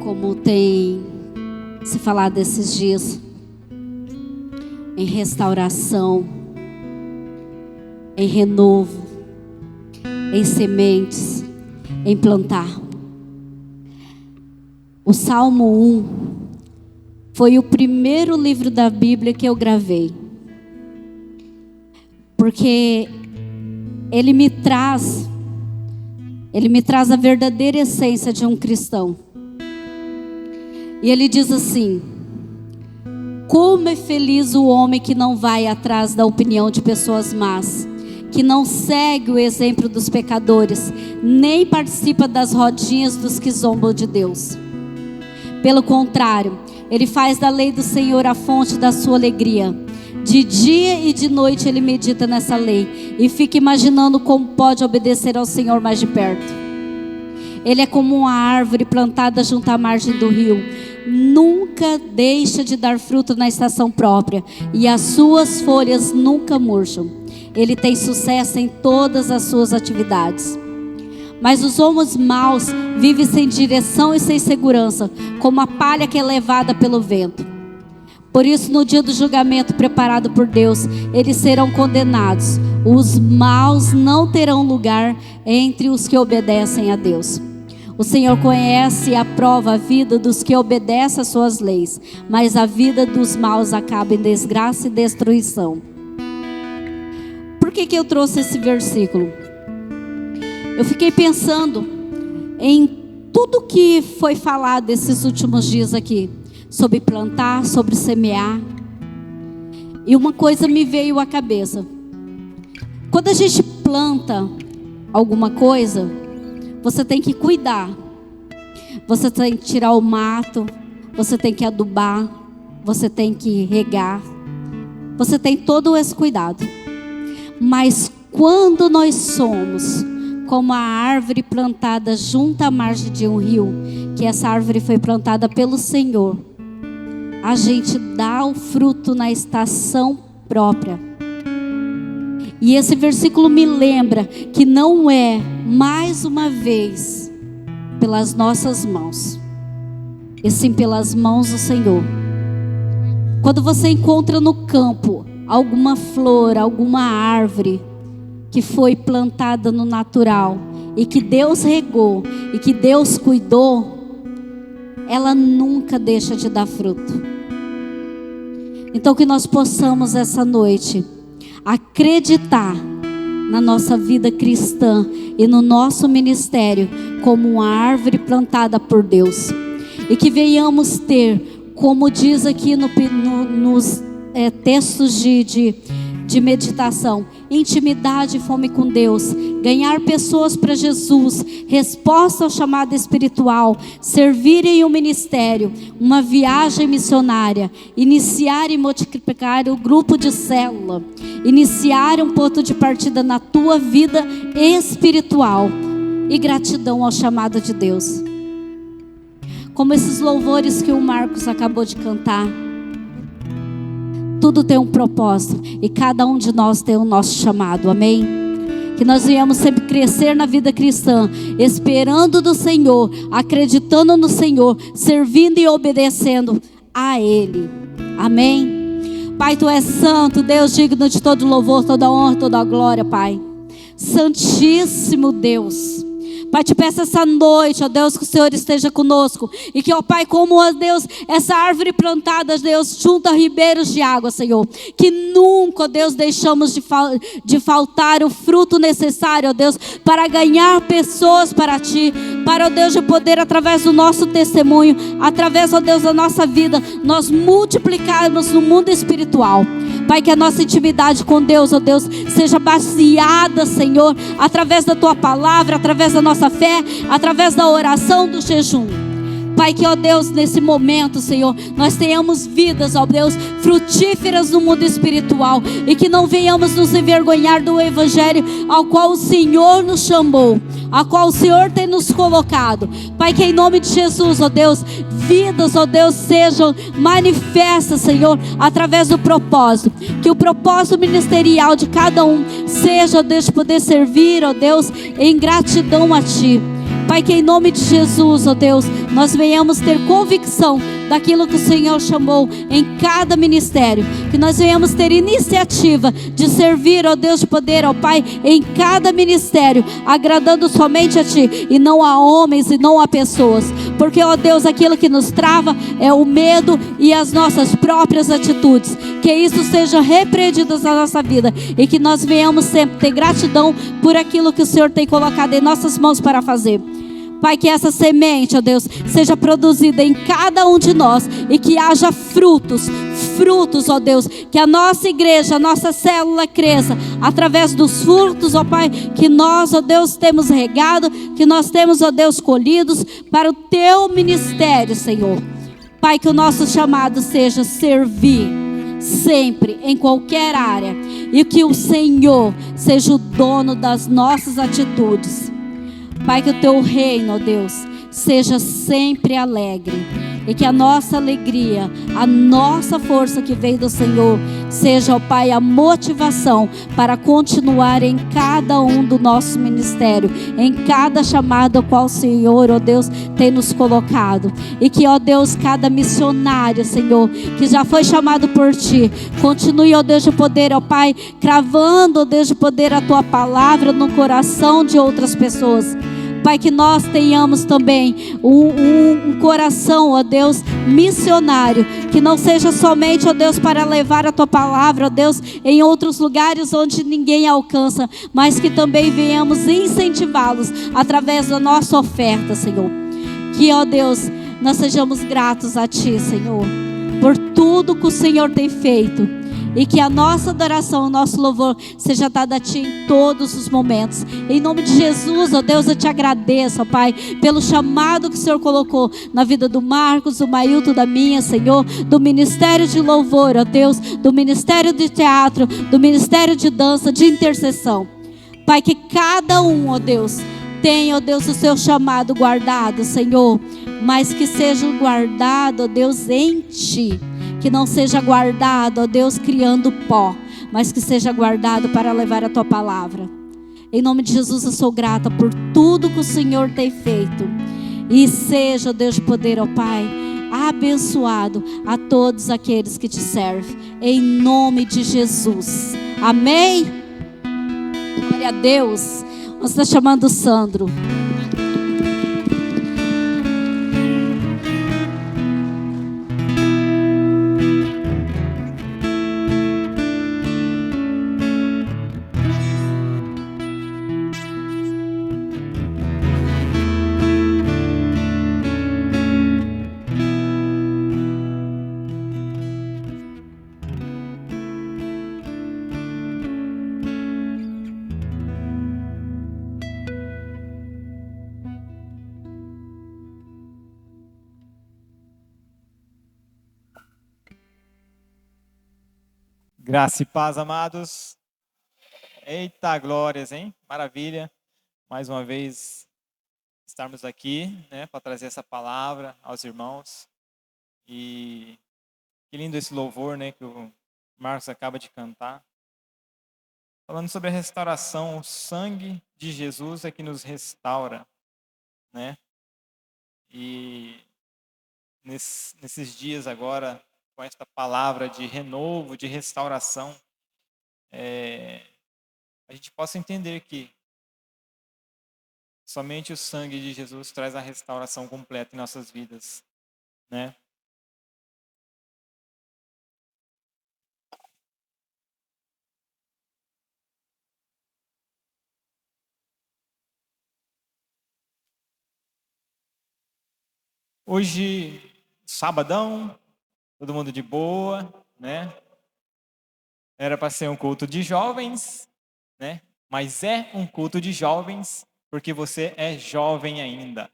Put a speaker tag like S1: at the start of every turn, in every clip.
S1: Como tem se falado esses dias em restauração, em renovo, em sementes, em plantar. O Salmo 1 foi o primeiro livro da Bíblia que eu gravei, porque ele me traz a verdadeira essência de um cristão. E ele diz assim: como é feliz o homem que não vai atrás da opinião de pessoas más, que não segue o exemplo dos pecadores, nem participa das rodinhas dos que zombam de Deus. Pelo contrário, ele faz da lei do Senhor a fonte da sua alegria. De dia e de noite ele medita nessa lei e fica imaginando como pode obedecer ao Senhor mais de perto. Ele é como uma árvore plantada junto à margem do rio, nunca deixa de dar fruto na estação própria, e as suas folhas nunca murcham. Ele tem sucesso em todas as suas atividades. Mas os homens maus vivem sem direção e sem segurança, como a palha que é levada pelo vento. Por isso, no dia do julgamento preparado por Deus, eles serão condenados. Os maus não terão lugar entre os que obedecem a Deus. O Senhor conhece e aprova a vida dos que obedecem às suas leis, mas a vida dos maus acaba em desgraça e destruição. Por que eu trouxe esse versículo? Eu fiquei pensando em tudo que foi falado esses últimos dias aqui, sobre plantar, sobre semear. E uma coisa me veio à cabeça: quando a gente planta alguma coisa, você tem que cuidar. Você tem que tirar o mato, você tem que adubar, você tem que regar. Você tem todo esse cuidado. Mas quando nós somos como a árvore plantada junto à margem de um rio, que essa árvore foi plantada pelo Senhor, a gente dá o fruto na estação própria. E esse versículo me lembra que não é, mais uma vez, pelas nossas mãos, e sim pelas mãos do Senhor. Quando você encontra no campo alguma flor, alguma árvore que foi plantada no natural, e que Deus regou, e que Deus cuidou, ela nunca deixa de dar fruto. Então que nós possamos essa noite acreditar na nossa vida cristã e no nosso ministério como uma árvore plantada por Deus, e que venhamos ter, como diz aqui nos textos de meditação, intimidade e fome com Deus, ganhar pessoas para Jesus, resposta ao chamado espiritual, servir em um ministério, uma viagem missionária, iniciar e multiplicar o grupo de célula, iniciar um ponto de partida na tua vida espiritual, e gratidão ao chamado de Deus. Como esses louvores que o Marcos acabou de cantar, tudo tem um propósito, e cada um de nós tem o nosso chamado, amém? Que nós venhamos sempre crescer na vida cristã, esperando do Senhor, acreditando no Senhor, servindo e obedecendo a Ele, amém? Pai, Tu és santo, Deus digno de todo louvor, toda honra, toda glória, Pai. Santíssimo Deus, Pai, te peço essa noite, ó Deus, que o Senhor esteja conosco. E que, ó Pai, como, ó Deus, essa árvore plantada, Deus, junto a ribeiros de água, Senhor. Que nunca, ó Deus, deixamos de faltar o fruto necessário, ó Deus, para ganhar pessoas para Ti. Para, ó Deus, de poder, através do nosso testemunho, através, ó Deus, da nossa vida, nós multiplicarmos no mundo espiritual. Pai, que a nossa intimidade com Deus, ó Deus, seja baseada, Senhor, através da Tua palavra, através da nossa fé, através da oração, do jejum. Pai, que, ó Deus, nesse momento, Senhor, nós tenhamos vidas, ó Deus, frutíferas no mundo espiritual, e que não venhamos nos envergonhar do Evangelho ao qual o Senhor nos chamou, ao qual o Senhor tem nos colocado. Pai, que em nome de Jesus, ó Deus, vidas, ó Deus, sejam manifestas, Senhor, através do propósito. Que o propósito ministerial de cada um seja, ó Deus, de poder servir, ó Deus, em gratidão a Ti. Pai, que em nome de Jesus, ó Deus, nós venhamos ter convicção daquilo que o Senhor chamou em cada ministério, que nós venhamos ter iniciativa de servir, ó Deus de poder, ó Pai, em cada ministério, agradando somente a Ti e não a homens e não a pessoas, porque, ó Deus, aquilo que nos trava é o medo e as nossas próprias atitudes. Que isso seja repreendido na nossa vida e que nós venhamos sempre ter gratidão por aquilo que o Senhor tem colocado em nossas mãos para fazer. Pai, que essa semente, ó Deus, seja produzida em cada um de nós e que haja frutos, ó Deus, que a nossa igreja, a nossa célula cresça através dos frutos, ó Pai, que nós, ó Deus, temos regado, que nós temos, ó Deus, colhidos para o Teu ministério, Senhor. Pai, que o nosso chamado seja servir sempre, em qualquer área, e que o Senhor seja o dono das nossas atitudes. Pai, que o Teu reino, ó Deus, seja sempre alegre e que a nossa alegria, a nossa força que vem do Senhor seja, ó Pai, a motivação para continuar em cada um do nosso ministério, em cada chamado ao qual o Senhor, ó Deus, tem nos colocado. E que, ó Deus, cada missionário, Senhor, que já foi chamado por Ti, continue, ó Deus de poder, ó Pai, cravando, ó Deus de poder, a Tua palavra no coração de outras pessoas. Pai, que nós tenhamos também um coração, ó Deus, missionário, que não seja somente, ó Deus, para levar a Tua palavra, ó Deus, em outros lugares onde ninguém alcança, mas que também venhamos incentivá-los através da nossa oferta, Senhor. Que, ó Deus, nós sejamos gratos a Ti, Senhor, por tudo que o Senhor tem feito. E que a nossa adoração, o nosso louvor seja dado a Ti em todos os momentos. Em nome de Jesus, ó Deus, eu Te agradeço, ó Pai, pelo chamado que o Senhor colocou na vida do Marcos, do Mailton, da minha, Senhor, do ministério de louvor, ó Deus, do ministério de teatro, do ministério de dança, de intercessão. Pai, que cada um, ó Deus, tenha, ó Deus, o seu chamado guardado, Senhor, mas que seja guardado, ó Deus, em Ti. Que não seja guardado, ó Deus, criando pó, mas que seja guardado para levar a Tua palavra. Em nome de Jesus, eu sou grata por tudo que o Senhor tem feito. E seja, ó Deus de poder, ó Pai, abençoado a todos aqueles que Te servem. Em nome de Jesus. Amém? Glória a Deus. Você está chamando o Sandro.
S2: Graça e paz, amados. Eita, glórias, hein? Maravilha. Mais uma vez estarmos aqui, né, para trazer essa palavra aos irmãos. E que lindo esse louvor, né, que o Marcos acaba de cantar. Falando sobre a restauração, o sangue de Jesus é que nos restaura, né? E nesses dias agora, com esta palavra de renovo, de restauração, a gente possa entender que somente o sangue de Jesus traz a restauração completa em nossas vidas, né? Hoje, sabadão, todo mundo de boa, né? Era para ser um culto de jovens, né? Mas é um culto de jovens porque você é jovem ainda,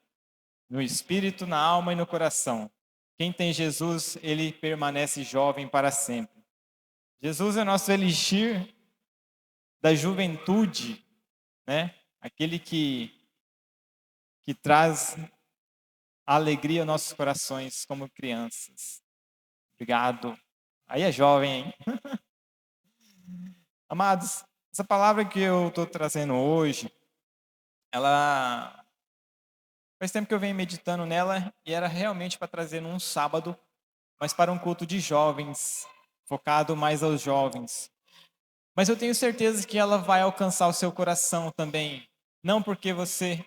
S2: no espírito, na alma e no coração. Quem tem Jesus, ele permanece jovem para sempre. Jesus é nosso elixir da juventude, né? Aquele que traz alegria aos nossos corações como crianças. Obrigado. Aí é jovem, hein? Amados, essa palavra que eu estou trazendo hoje, ela Faz tempo que eu venho meditando nela e era realmente para trazer num sábado, mas para um culto de jovens, focado mais aos jovens. Mas eu tenho certeza que ela vai alcançar o seu coração também. Não porque você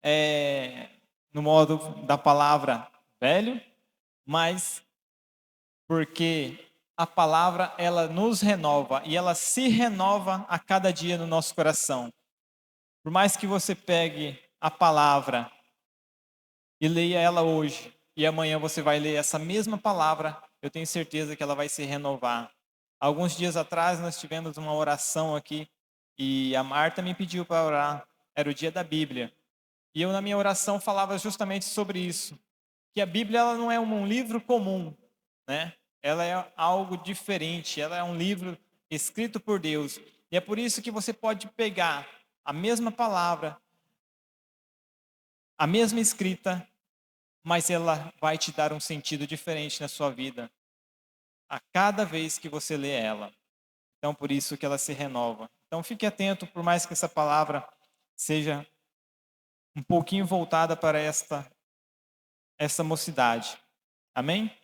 S2: é, no modo da palavra, velho, mas porque a palavra ela nos renova e ela se renova a cada dia no nosso coração. Por mais que você pegue a palavra e leia ela hoje, e amanhã você vai ler essa mesma palavra, eu tenho certeza que ela vai se renovar. Alguns dias atrás nós tivemos uma oração aqui e a Marta me pediu para orar. Era o dia da Bíblia. E eu na minha oração falava justamente sobre isso, que a Bíblia ela não é um livro comum, né? Ela é algo diferente, ela é um livro escrito por Deus. E é por isso que você pode pegar a mesma palavra, a mesma escrita, mas ela vai te dar um sentido diferente na sua vida a cada vez que você lê ela. Então, por isso que ela se renova. Então, fique atento, por mais que essa palavra seja um pouquinho voltada para essa mocidade. Amém?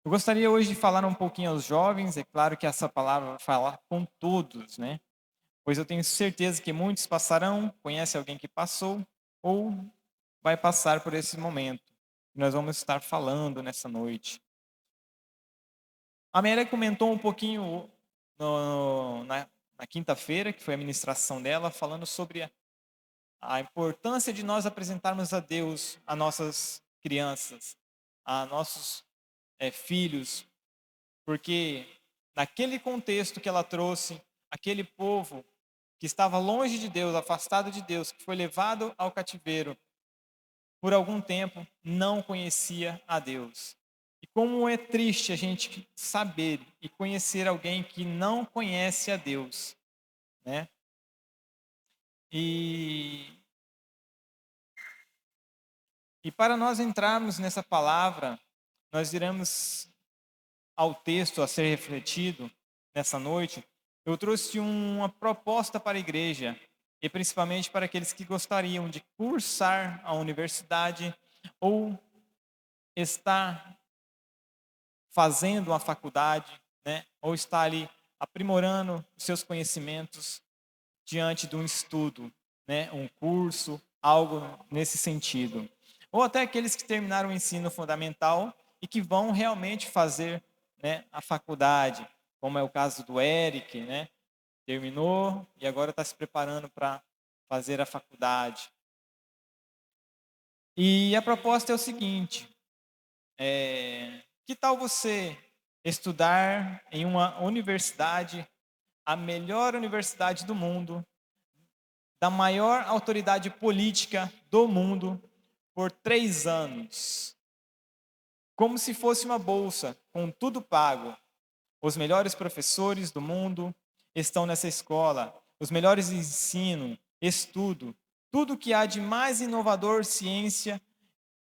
S2: Eu gostaria hoje de falar um pouquinho aos jovens. É claro que essa palavra vai falar com todos, né? Pois eu tenho certeza que muitos passarão, conhece alguém que passou, ou vai passar por esse momento. Nós vamos estar falando nessa noite. A Mary comentou um pouquinho na quinta-feira, que foi a ministração dela, falando sobre a importância de nós apresentarmos a Deus a nossas crianças, a nossos filhos, porque naquele contexto que ela trouxe, aquele povo que estava longe de Deus, afastado de Deus, que foi levado ao cativeiro, por algum tempo não conhecia a Deus. E como é triste a gente saber e conhecer alguém que não conhece a Deus, né? E para nós entrarmos nessa palavra, nós iremos ao texto a ser refletido nessa noite. Eu trouxe uma proposta para a igreja, e principalmente para aqueles que gostariam de cursar a universidade ou estar fazendo uma faculdade, né? Ou estar ali aprimorando os seus conhecimentos diante de um estudo, né? Um curso, algo nesse sentido. Ou até aqueles que terminaram o ensino fundamental e que vão realmente fazer, né, a faculdade, como é o caso do Eric, né? Terminou e agora está se preparando para fazer a faculdade. E a proposta é o seguinte: que tal você estudar em uma universidade, a melhor universidade do mundo, da maior autoridade política do mundo, por 3 anos? Como se fosse uma bolsa, com tudo pago. Os melhores professores do mundo estão nessa escola, os melhores ensino, estudo, tudo que há de mais inovador ciência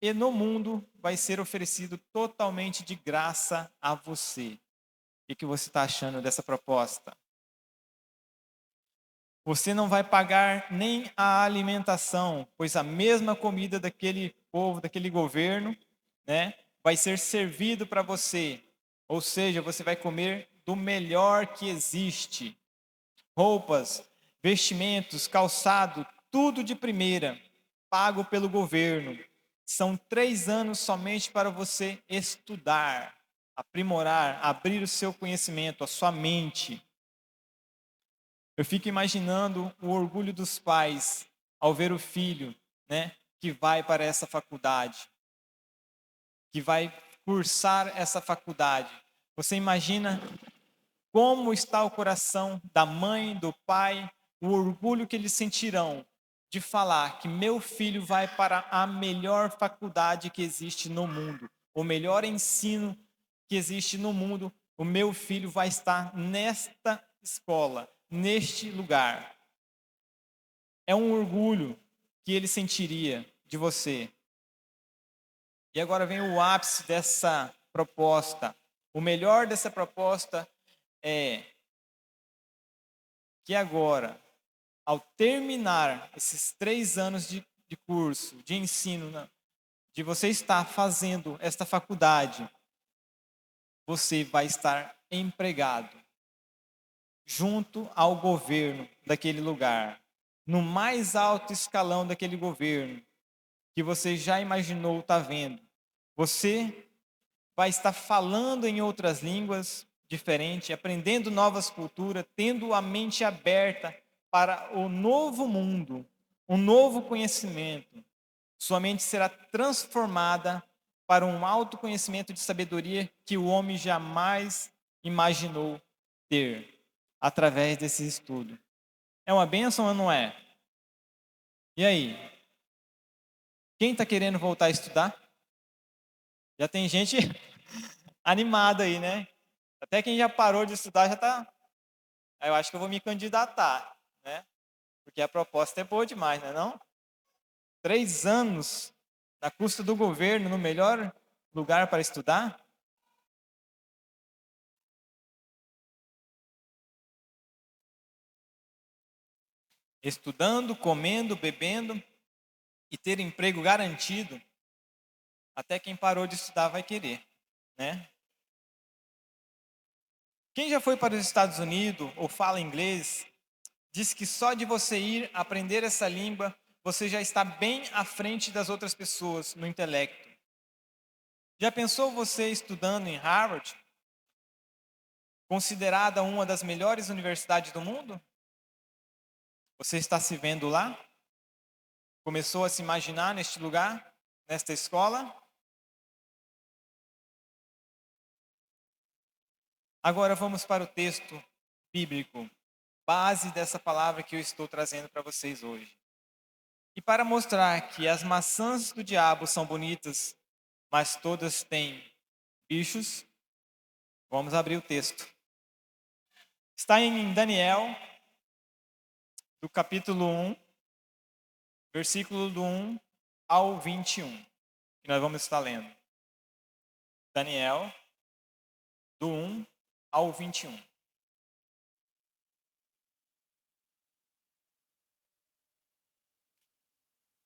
S2: e no mundo vai ser oferecido totalmente de graça a você. O que você está achando dessa proposta? Você não vai pagar nem a alimentação, pois a mesma comida daquele povo, daquele governo, né, vai ser servido para você. Ou seja, você vai comer do melhor que existe. Roupas, vestimentos, calçado, tudo de primeira, pago pelo governo. São 3 anos somente para você estudar, aprimorar, abrir o seu conhecimento, a sua mente. Eu fico imaginando o orgulho dos pais ao ver o filho, né, que vai para essa faculdade, que vai cursar essa faculdade. Você imagina como está o coração da mãe, do pai, o orgulho que eles sentirão de falar que meu filho vai para a melhor faculdade que existe no mundo, o melhor ensino que existe no mundo, o meu filho vai estar nesta escola, neste lugar. É um orgulho que ele sentiria de você. E agora vem o ápice dessa proposta. O melhor dessa proposta é que agora ao terminar esses 3 anos de curso, de ensino, né, de você estar fazendo esta faculdade, você vai estar empregado junto ao governo daquele lugar, no mais alto escalão daquele governo, que você já imaginou estar vendo. Você vai estar falando em outras línguas diferentes, aprendendo novas culturas, tendo a mente aberta para o novo mundo, um novo conhecimento. Sua mente será transformada para um autoconhecimento de sabedoria que o homem jamais imaginou ter através desse estudo. É uma bênção ou não é? E aí? Quem está querendo voltar a estudar? Já tem gente animada aí, né? Até quem já parou de estudar já está. Eu acho que eu vou me candidatar, né? Porque a proposta é boa demais, não é não? 3 anos na custa do governo, no melhor lugar para estudar? Estudando, comendo, bebendo e ter emprego garantido, até quem parou de estudar vai querer, né? Quem já foi para os Estados Unidos ou fala inglês, diz que só de você ir aprender essa língua, você já está bem à frente das outras pessoas no intelecto. Já pensou você estudando em Harvard, considerada uma das melhores universidades do mundo? Você está se vendo lá? Começou a se imaginar neste lugar, nesta escola? Agora vamos para o texto bíblico, base dessa palavra que eu estou trazendo para vocês hoje. E para mostrar que as maçãs do diabo são bonitas, mas todas têm bichos, vamos abrir o texto. Está em Daniel, do capítulo 1, versículo do 1 ao 21, que nós vamos estar lendo. Daniel, do 1 ao 21.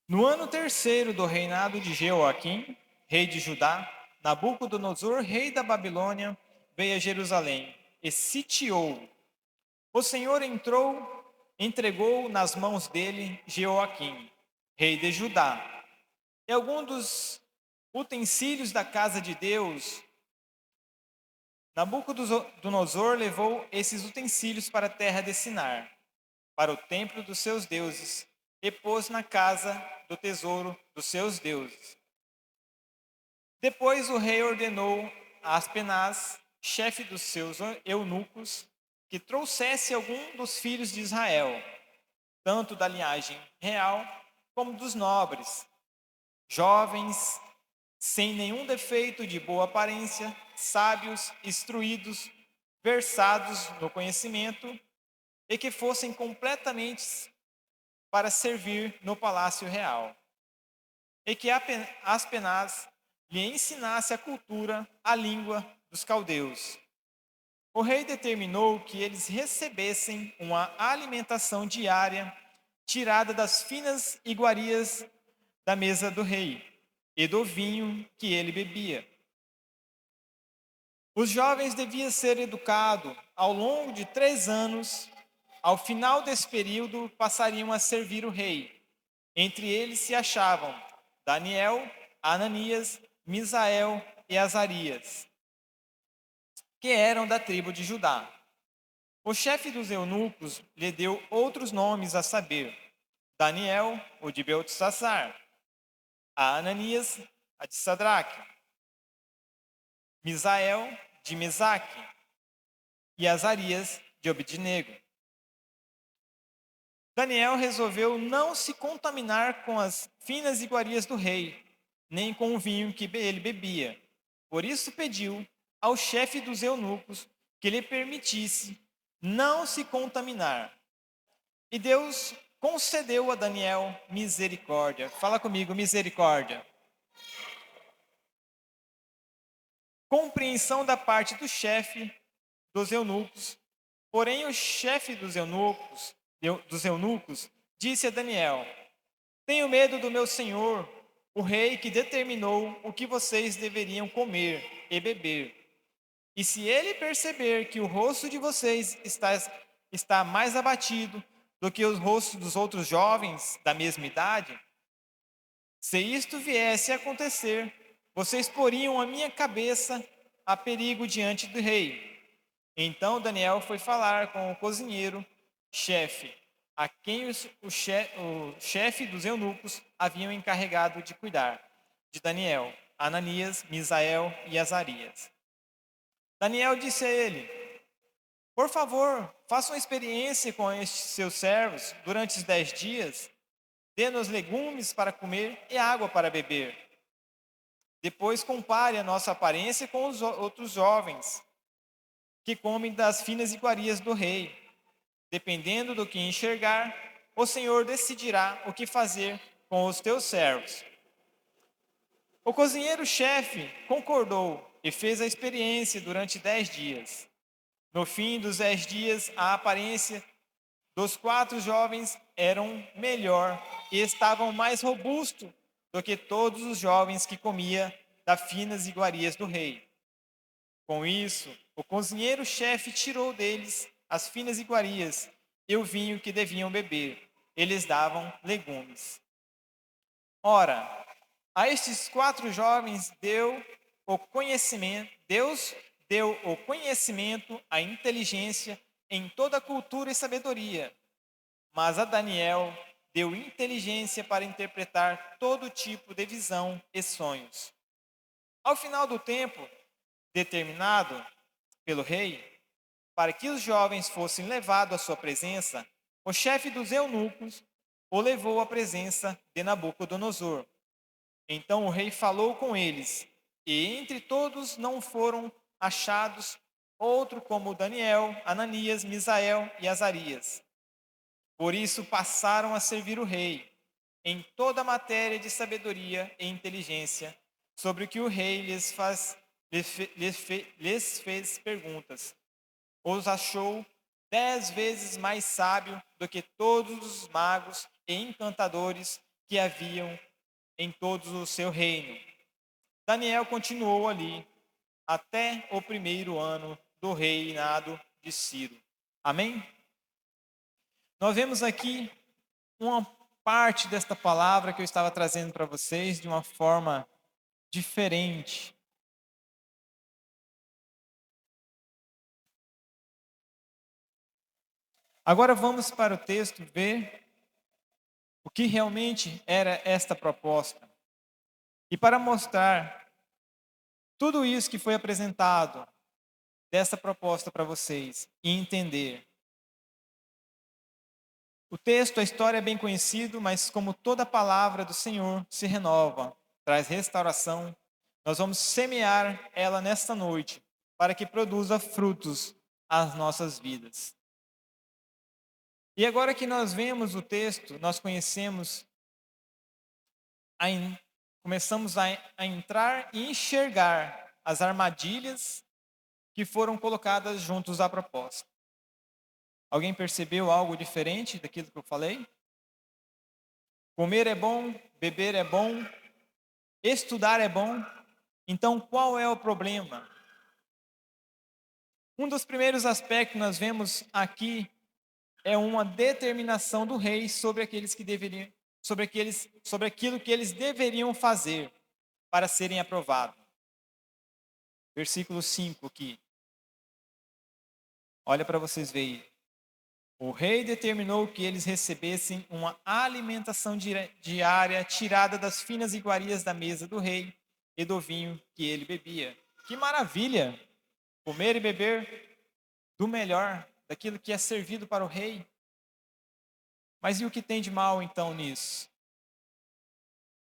S2: No ano terceiro do reinado de Jeoaquim, rei de Judá, Nabucodonosor, rei da Babilônia, veio a Jerusalém e sitiou. O Senhor entregou nas mãos dele Jeoaquim, rei de Judá, e alguns dos utensílios da casa de Deus. Nabucodonosor levou esses utensílios para a terra de Sinar, para o templo dos seus deuses, e pôs na casa do tesouro dos seus deuses. Depois o rei ordenou a Aspenaz, chefe dos seus eunucos, que trouxesse algum dos filhos de Israel, tanto da linhagem real como dos nobres, jovens, sem nenhum defeito, de boa aparência, sábios, instruídos, versados no conhecimento, e que fossem completamente para servir no palácio real. E que Aspenaz lhe ensinasse a cultura, a língua dos caldeus. O rei determinou que eles recebessem uma alimentação diária tirada das finas iguarias da mesa do rei e do vinho que ele bebia. Os jovens deviam ser educados ao longo de 3 anos. Ao final desse período, passariam a servir o rei. Entre eles se achavam Daniel, Ananias, Misael e Azarias, que eram da tribo de Judá. O chefe dos eunucos lhe deu outros nomes, a saber, Daniel, o de Beltesazar, a Ananias, a de Sadraque, Misael, de Mesaque, e Azarias, de Abednego. Daniel resolveu não se contaminar com as finas iguarias do rei, nem com o vinho que ele bebia. Por isso pediu ao chefe dos eunucos que lhe permitisse não se contaminar. E Deus concedeu a Daniel misericórdia. Fala comigo, misericórdia. Compreensão da parte do chefe dos eunucos. Porém, o chefe dos eunucos dos eunucos, disse a Daniel: tenho medo do meu senhor, o rei que determinou o que vocês deveriam comer e beber. E se ele perceber que o rosto de vocês está mais abatido do que os rostos dos outros jovens da mesma idade, se isto viesse a acontecer, vocês poriam a minha cabeça a perigo diante do rei. Então Daniel foi falar com o cozinheiro-chefe, a quem o chefe dos eunucos haviam encarregado de cuidar de Daniel, Ananias, Misael e Azarias. Daniel disse a ele: por favor, faça uma experiência com estes seus servos durante os 10 dias. Dê-nos legumes para comer e água para beber. Depois compare a nossa aparência com os outros jovens que comem das finas iguarias do rei. Dependendo do que enxergar, o Senhor decidirá o que fazer com os teus servos. O cozinheiro-chefe concordou e fez a experiência durante 10 dias. No fim dos 10 dias, a aparência dos 4 jovens eram melhor e estavam mais robustos do que todos os jovens que comia das finas iguarias do rei. Com isso, o cozinheiro-chefe tirou deles as finas iguarias e o vinho que deviam beber. Eles davam legumes. Ora, a estes 4 jovens Deus deu o conhecimento, a inteligência em toda a cultura e sabedoria. Mas a Daniel deu inteligência para interpretar todo tipo de visão e sonhos. Ao final do tempo determinado pelo rei, para que os jovens fossem levados à sua presença, o chefe dos eunucos o levou à presença de Nabucodonosor. Então o rei falou com eles, e entre todos não foram achados outro como Daniel, Ananias, Misael e Azarias. Por isso passaram a servir o rei em toda a matéria de sabedoria e inteligência, sobre o que o rei lhes fez perguntas. Os achou 10 vezes mais sábio do que todos os magos e encantadores que haviam em todo o seu reino. Daniel continuou ali até o 1º ano do reinado de Ciro. Amém? Nós vemos aqui uma parte desta palavra que eu estava trazendo para vocês de uma forma diferente. Agora vamos para o texto ver o que realmente era esta proposta. E para mostrar tudo isso que foi apresentado dessa proposta para vocês e entender. O texto, a história é bem conhecido, mas como toda palavra do Senhor se renova, traz restauração, nós vamos semear ela nesta noite, para que produza frutos às nossas vidas. E agora que nós vemos o texto, nós começamos a entrar e enxergar as armadilhas que foram colocadas juntos à proposta. Alguém percebeu algo diferente daquilo que eu falei? Comer é bom, beber é bom, estudar é bom. Então, qual é o problema? Um dos primeiros aspectos que nós vemos aqui é uma determinação do rei sobre aquilo que eles deveriam fazer para serem aprovados. Versículo 5 aqui. Olha para vocês verem. O rei determinou que eles recebessem uma alimentação diária tirada das finas iguarias da mesa do rei e do vinho que ele bebia. Que maravilha! Comer e beber do melhor, daquilo que é servido para o rei. Mas e o que tem de mal então nisso?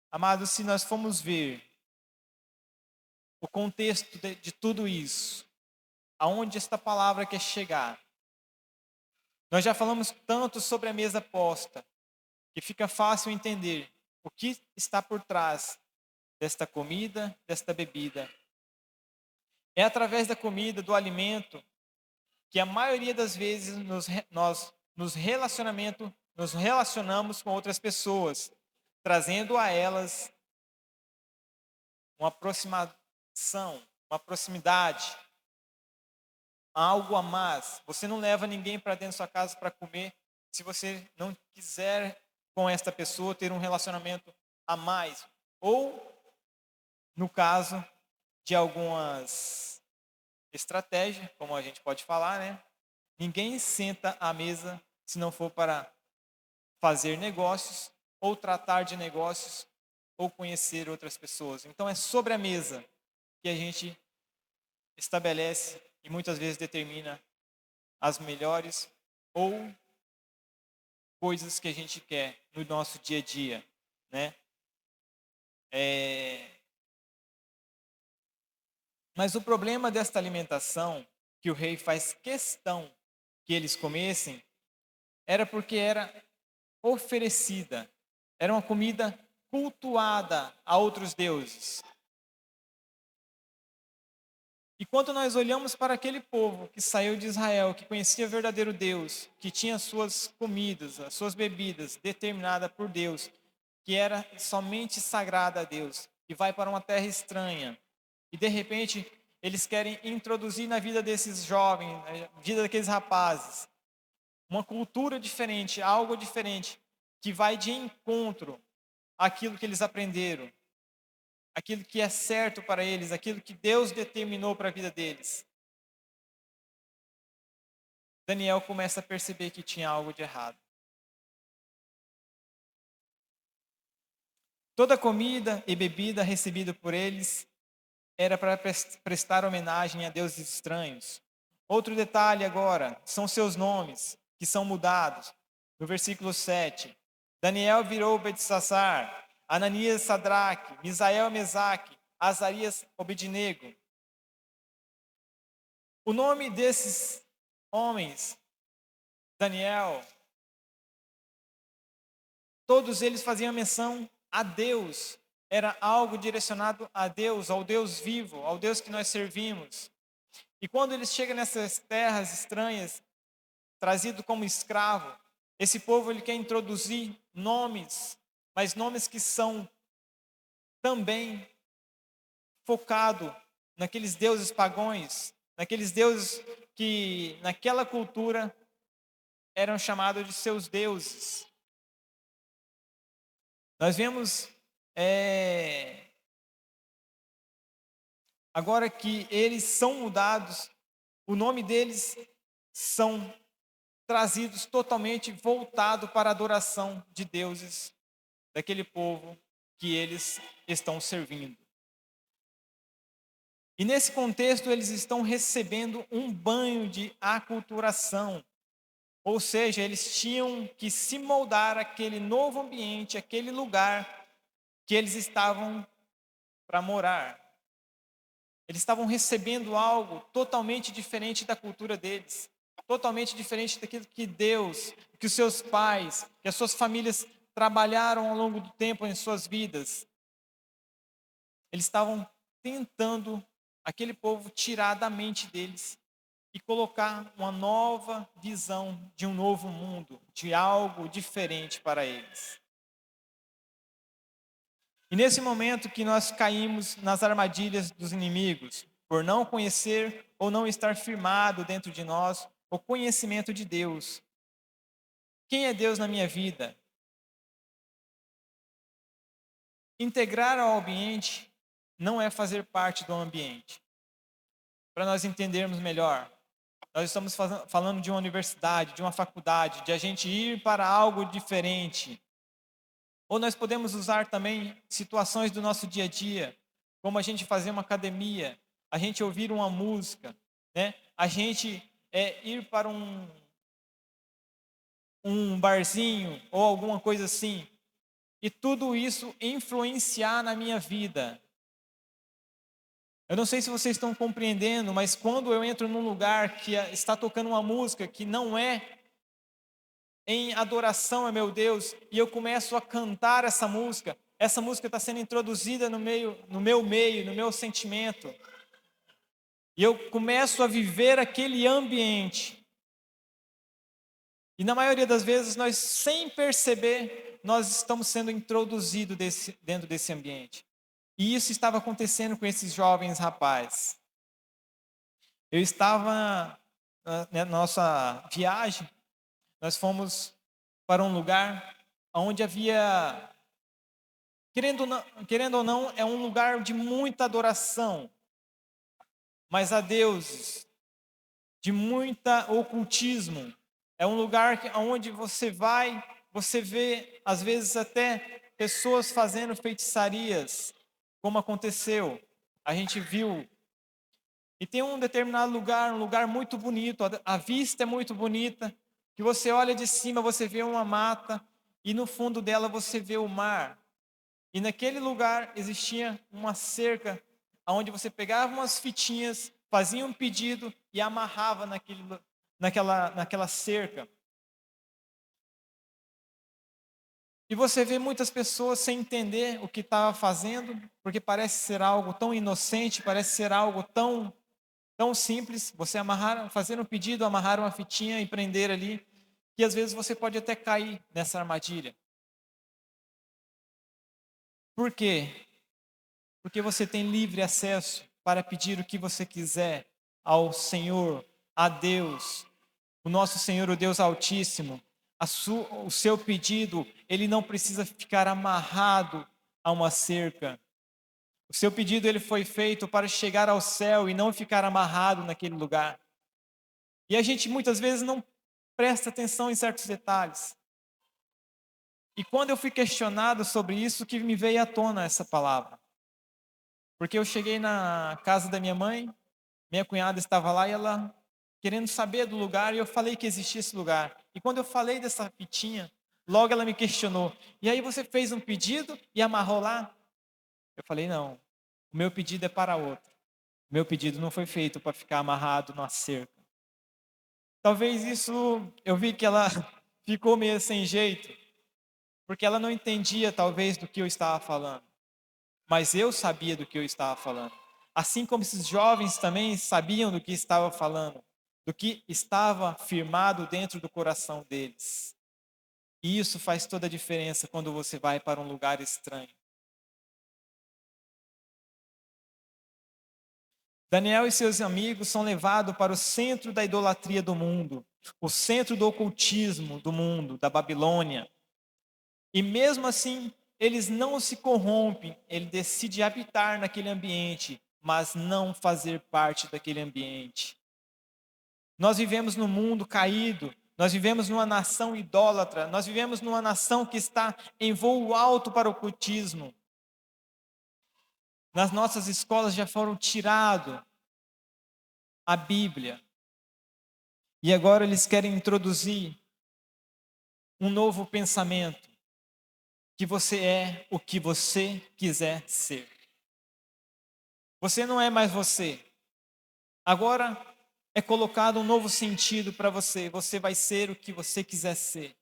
S2: Amados, se nós formos ver o contexto de tudo isso, aonde esta palavra quer chegar, nós já falamos tanto sobre a mesa posta, que fica fácil entender o que está por trás desta comida, desta bebida. É através da comida, do alimento, que a maioria das vezes nós nos relacionamos com outras pessoas, trazendo a elas uma aproximação, uma proximidade, algo a mais. Você não leva ninguém para dentro da sua casa para comer se você não quiser com esta pessoa ter um relacionamento a mais. Ou, no caso de algumas estratégias, como a gente pode falar, né? Ninguém senta à mesa se não for para fazer negócios, ou tratar de negócios, ou conhecer outras pessoas. Então é sobre a mesa que a gente estabelece e muitas vezes determina as melhores ou coisas que a gente quer no nosso dia a dia, né? Mas o problema desta alimentação, que o rei faz questão que eles comessem, era porque era oferecida, era uma comida cultuada a outros deuses. E quando nós olhamos para aquele povo que saiu de Israel, que conhecia o verdadeiro Deus, que tinha as suas comidas, as suas bebidas determinadas por Deus, que era somente sagrada a Deus, e vai para uma terra estranha, e de repente eles querem introduzir na vida desses jovens, na vida daqueles rapazes, uma cultura diferente, algo diferente, que vai de encontro àquilo que eles aprenderam, aquilo que é certo para eles, aquilo que Deus determinou para a vida deles. Daniel começa a perceber que tinha algo de errado. Toda comida e bebida recebida por eles era para prestar homenagem a deuses estranhos. Outro detalhe agora, são seus nomes, que são mudados. No versículo 7, Daniel virou Beltesazar, Ananias Sadraque, Misael Mesaque, Azarias Obednego. O nome desses homens, Daniel, todos eles faziam menção a Deus. Era algo direcionado a Deus, ao Deus vivo, ao Deus que nós servimos. E quando eles chegam nessas terras estranhas, trazido como escravo, esse povo ele quer introduzir nomes, mas nomes que são também focados naqueles deuses pagãos, naqueles deuses que naquela cultura eram chamados de seus deuses. Nós vemos agora que eles são mudados, o nome deles são trazidos totalmente voltado para a adoração de deuses daquele povo que eles estão servindo. E nesse contexto eles estão recebendo um banho de aculturação, ou seja, eles tinham que se moldar àquele novo ambiente, aquele lugar que eles estavam para morar. Eles estavam recebendo algo totalmente diferente da cultura deles, totalmente diferente daquilo que Deus, que os seus pais, que as suas famílias trabalharam ao longo do tempo em suas vidas. Eles estavam tentando, aquele povo, tirar da mente deles e colocar uma nova visão de um novo mundo, de algo diferente para eles. E nesse momento que nós caímos nas armadilhas dos inimigos, por não conhecer ou não estar firmado dentro de nós o conhecimento de Deus. Quem é Deus na minha vida? Integrar ao ambiente não é fazer parte do ambiente. Para nós entendermos melhor, nós estamos falando de uma universidade, de uma faculdade, de a gente ir para algo diferente. Ou nós podemos usar também situações do nosso dia a dia, como a gente fazer uma academia, a gente ouvir uma música, né? A gente ir para um barzinho ou alguma coisa assim. E tudo isso influenciar na minha vida. Eu não sei se vocês estão compreendendo, mas quando eu entro num lugar que está tocando uma música que não é em adoração a meu Deus, e eu começo a cantar essa música está sendo introduzida no meu meio, no meu sentimento. E eu começo a viver aquele ambiente. E na maioria das vezes, nós, sem perceber, nós estamos sendo introduzidos dentro desse ambiente. E isso estava acontecendo com esses jovens rapazes. Eu estava na nossa viagem, nós fomos para um lugar onde havia, querendo ou não, é um lugar de muita adoração, mas a deuses, de muita ocultismo. É um lugar onde você vai, você vê, às vezes, até pessoas fazendo feitiçarias, como aconteceu. A gente viu. E tem um determinado lugar, um lugar muito bonito, a vista é muito bonita, que você olha de cima, você vê uma mata, e no fundo dela você vê o mar. E naquele lugar existia uma cerca, onde você pegava umas fitinhas, fazia um pedido e amarrava naquela cerca. E você vê muitas pessoas sem entender o que estava fazendo, porque parece ser algo tão inocente, parece ser algo tão simples. Você fazer um pedido, amarrar uma fitinha e prender ali, que às vezes você pode até cair nessa armadilha. Por quê? Porque você tem livre acesso para pedir o que você quiser ao Senhor, a Deus, o nosso Senhor, o Deus Altíssimo. O seu pedido, ele não precisa ficar amarrado a uma cerca. O seu pedido, ele foi feito para chegar ao céu e não ficar amarrado naquele lugar. E a gente muitas vezes não presta atenção em certos detalhes. E quando eu fui questionado sobre isso, que me veio à tona essa palavra. Porque eu cheguei na casa da minha cunhada estava lá e ela querendo saber do lugar, e eu falei que existia esse lugar. E quando eu falei dessa fitinha, logo ela me questionou: e aí você fez um pedido e amarrou lá? Eu falei: não, o meu pedido é para outro. O meu pedido não foi feito para ficar amarrado numa cerca. Talvez isso, eu vi que ela ficou meio sem jeito, porque ela não entendia talvez do que eu estava falando. Mas eu sabia do que eu estava falando. Assim como esses jovens também sabiam do que estava falando, do que estava firmado dentro do coração deles. E isso faz toda a diferença quando você vai para um lugar estranho. Daniel e seus amigos são levados para o centro da idolatria do mundo, o centro do ocultismo do mundo, da Babilônia. E mesmo assim, eles não se corrompem, ele decide habitar naquele ambiente, mas não fazer parte daquele ambiente. Nós vivemos num mundo caído, nós vivemos numa nação idólatra, nós vivemos numa nação que está em voo alto para o ocultismo. Nas nossas escolas já foram tirado a Bíblia. E agora eles querem introduzir um novo pensamento, que você é o que você quiser ser. Você não é mais você. Agora é colocado um novo sentido para você. Você vai ser o que você quiser ser.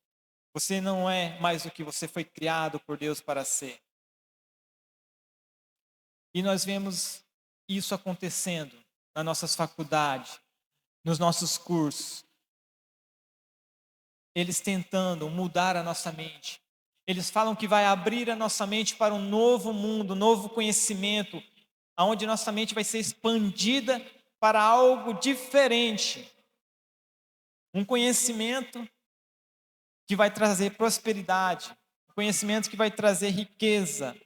S2: Você não é mais o que você foi criado por Deus para ser. E nós vemos isso acontecendo nas nossas faculdades, nos nossos cursos. Eles tentando mudar a nossa mente. Eles falam que vai abrir a nossa mente para um novo mundo, um novo conhecimento, onde nossa mente vai ser expandida para algo diferente. Um conhecimento que vai trazer prosperidade, um conhecimento que vai trazer riqueza.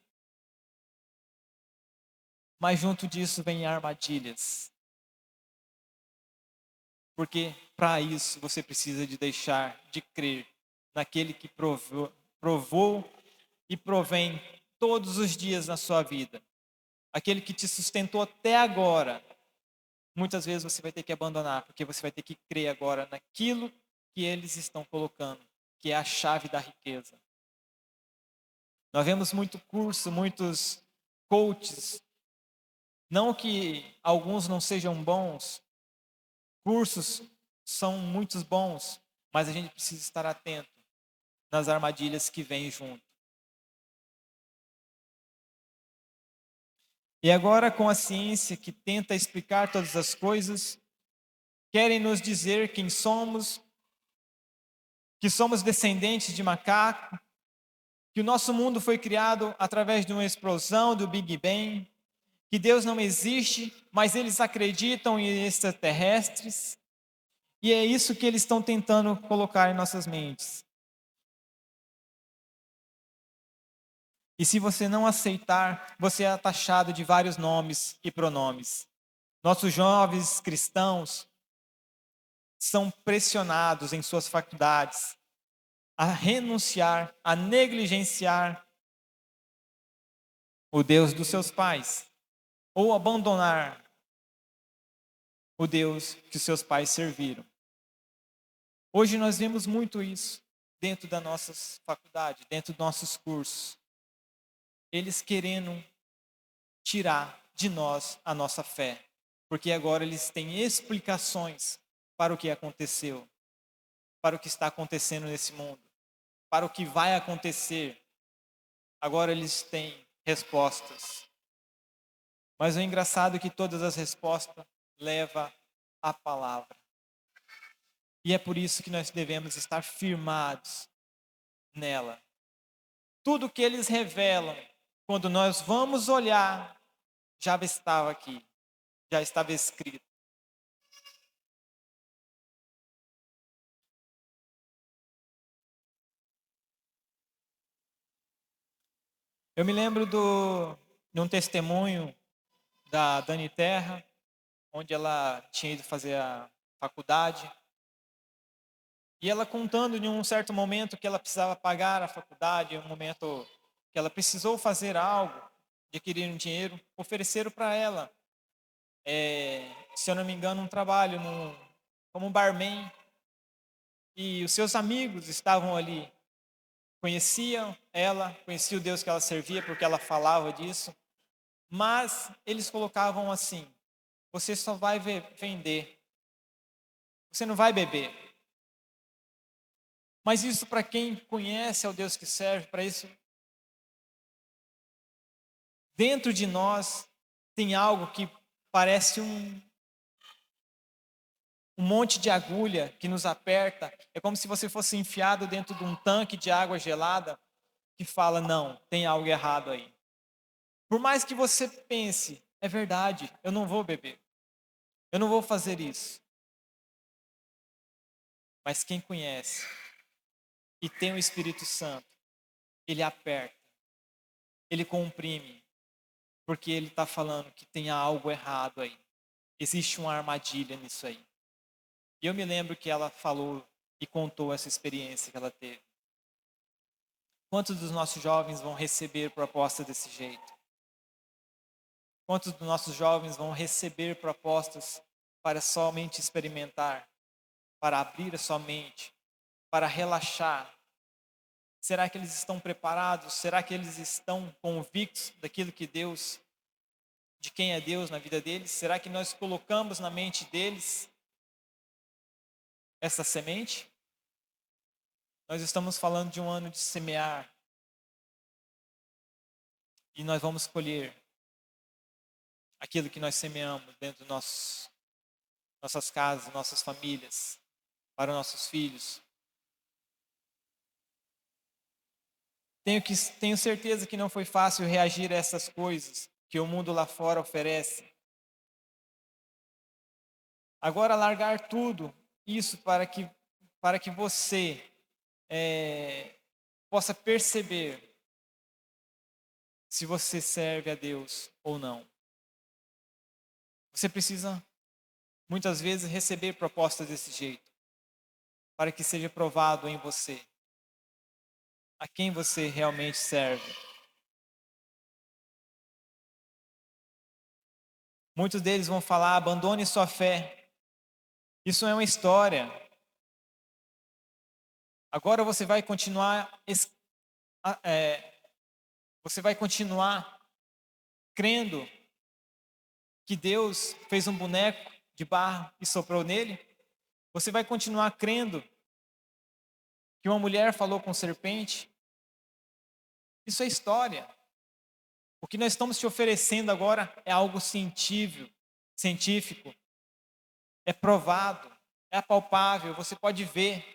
S2: Mas junto disso vem armadilhas. Porque para isso você precisa de deixar de crer naquele que provou e provém todos os dias na sua vida. Aquele que te sustentou até agora. Muitas vezes você vai ter que abandonar, porque você vai ter que crer agora naquilo que eles estão colocando, que é a chave da riqueza. Nós vemos muito curso, muitos coaches, não que alguns não sejam bons, cursos são muitos bons, mas a gente precisa estar atento nas armadilhas que vêm junto. E agora, com a ciência que tenta explicar todas as coisas, querem nos dizer quem somos, que somos descendentes de macaco, que o nosso mundo foi criado através de uma explosão do Big Bang, que Deus não existe, mas eles acreditam em extraterrestres, e é isso que eles estão tentando colocar em nossas mentes. E se você não aceitar, você é taxado de vários nomes e pronomes. Nossos jovens cristãos são pressionados em suas faculdades a renunciar, a negligenciar o Deus dos seus pais, ou abandonar o Deus que seus pais serviram. Hoje nós vemos muito isso dentro das nossas faculdades, dentro dos nossos cursos. Eles querendo tirar de nós a nossa fé, porque agora eles têm explicações para o que aconteceu, para o que está acontecendo nesse mundo, para o que vai acontecer. Agora eles têm respostas. Mas o engraçado é que todas as respostas levam à palavra. E é por isso que nós devemos estar firmados nela. Tudo que eles revelam, quando nós vamos olhar, já estava aqui, já estava escrito. Eu me lembro de um testemunho da Dani Terra, onde ela tinha ido fazer a faculdade. E ela contando de um certo momento que ela precisava pagar a faculdade, um momento que ela precisou fazer algo, adquirir um dinheiro, ofereceram para ela, se eu não me engano, um trabalho como barman. E os seus amigos estavam ali, conheciam ela, conheciam o Deus que ela servia, porque ela falava disso. Mas eles colocavam assim: você só vai vender, você não vai beber. Mas isso, para quem conhece ao Deus que serve, para isso, dentro de nós tem algo que parece um monte de agulha que nos aperta. É como se você fosse enfiado dentro de um tanque de água gelada que fala: não, tem algo errado aí. Por mais que você pense, é verdade, eu não vou beber, eu não vou fazer isso. Mas quem conhece e tem o Espírito Santo, ele aperta, ele comprime, porque ele está falando que tem algo errado aí. Existe uma armadilha nisso aí. E eu me lembro que ela falou e contou essa experiência que ela teve. Quantos dos nossos jovens vão receber propostas desse jeito? Quantos dos nossos jovens vão receber propostas para somente experimentar, para abrir a sua mente, para relaxar? Será que eles estão preparados? Será que eles estão convictos daquilo que Deus, de quem é Deus na vida deles? Será que nós colocamos na mente deles essa semente? Nós estamos falando de um ano de semear. E nós vamos colher aquilo que nós semeamos dentro de nossas casas, nossas famílias, para os nossos filhos. Tenho certeza que não foi fácil reagir a essas coisas que o mundo lá fora oferece. Agora, largar tudo isso para que você possa perceber se você serve a Deus ou não. Você precisa, muitas vezes, receber propostas desse jeito, para que seja provado em você a quem você realmente serve. Muitos deles vão falar: abandone sua fé. Isso é uma história. Agora você vai continuar crendo que Deus fez um boneco de barro e soprou nele? Você vai continuar crendo que uma mulher falou com serpente? Isso é história. O que nós estamos te oferecendo agora é algo científico, é provado, é palpável, você pode ver.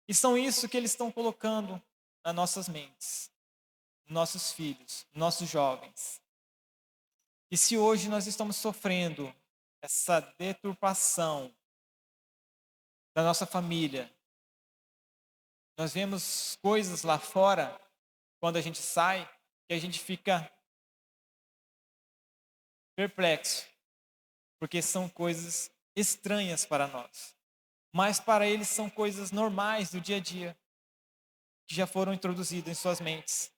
S2: E são isso que eles estão colocando nas nossas mentes, nos nossos filhos, nos nossos jovens. E se hoje nós estamos sofrendo essa deturpação da nossa família, nós vemos coisas lá fora, quando a gente sai, que a gente fica perplexo, porque são coisas estranhas para nós. Mas para eles são coisas normais do dia a dia, que já foram introduzidas em suas mentes,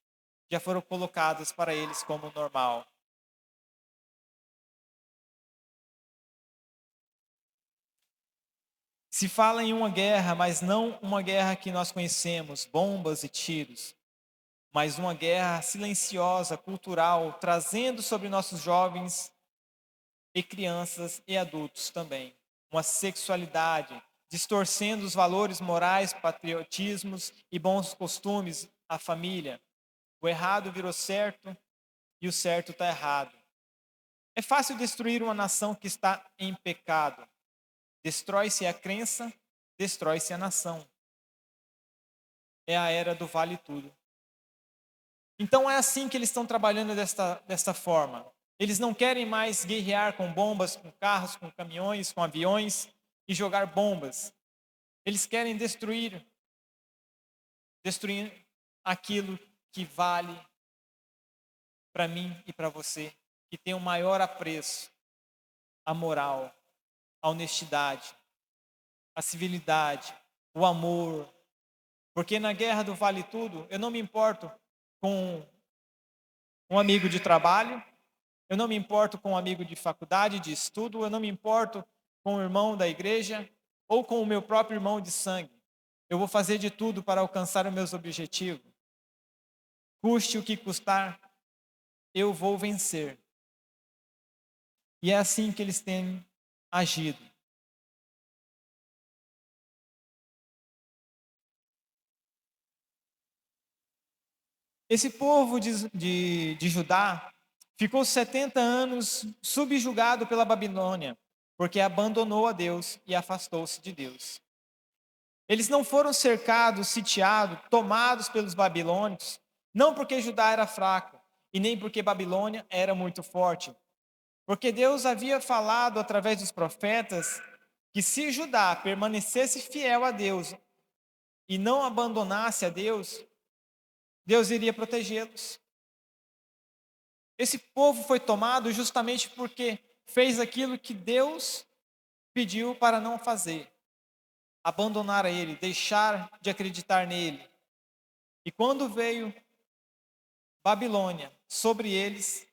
S2: já foram colocadas para eles como normal. Se fala em uma guerra, mas não uma guerra que nós conhecemos, bombas e tiros, mas uma guerra silenciosa, cultural, trazendo sobre nossos jovens e crianças e adultos também uma sexualidade, distorcendo os valores morais, patriotismos e bons costumes, a família. O errado virou certo e o certo está errado. É fácil destruir uma nação que está em pecado. Destrói-se a crença, destrói-se a nação. É a era do vale tudo. Então é assim que eles estão trabalhando desta forma. Eles não querem mais guerrear com bombas, com carros, com caminhões, com aviões e jogar bombas. Eles querem destruir aquilo que vale para mim e para você, que tem o maior apreço, a moral, a honestidade, a civilidade, o amor. Porque na guerra do vale tudo, eu não me importo com um amigo de trabalho, eu não me importo com um amigo de faculdade, de estudo, eu não me importo com o irmão da igreja ou com o meu próprio irmão de sangue. Eu vou fazer de tudo para alcançar os meus objetivos. Custe o que custar, eu vou vencer. E é assim que eles têm agido. Esse povo de Judá ficou 70 anos subjugado pela Babilônia, porque abandonou a Deus e afastou-se de Deus. Eles não foram cercados, sitiados, tomados pelos babilônicos, não porque Judá era fraco, e nem porque Babilônia era muito forte, porque Deus havia falado através dos profetas que se Judá permanecesse fiel a Deus e não abandonasse a Deus, Deus iria protegê-los. Esse povo foi tomado justamente porque fez aquilo que Deus pediu para não fazer. Abandonar a Ele, deixar de acreditar nele. E quando veio Babilônia sobre eles,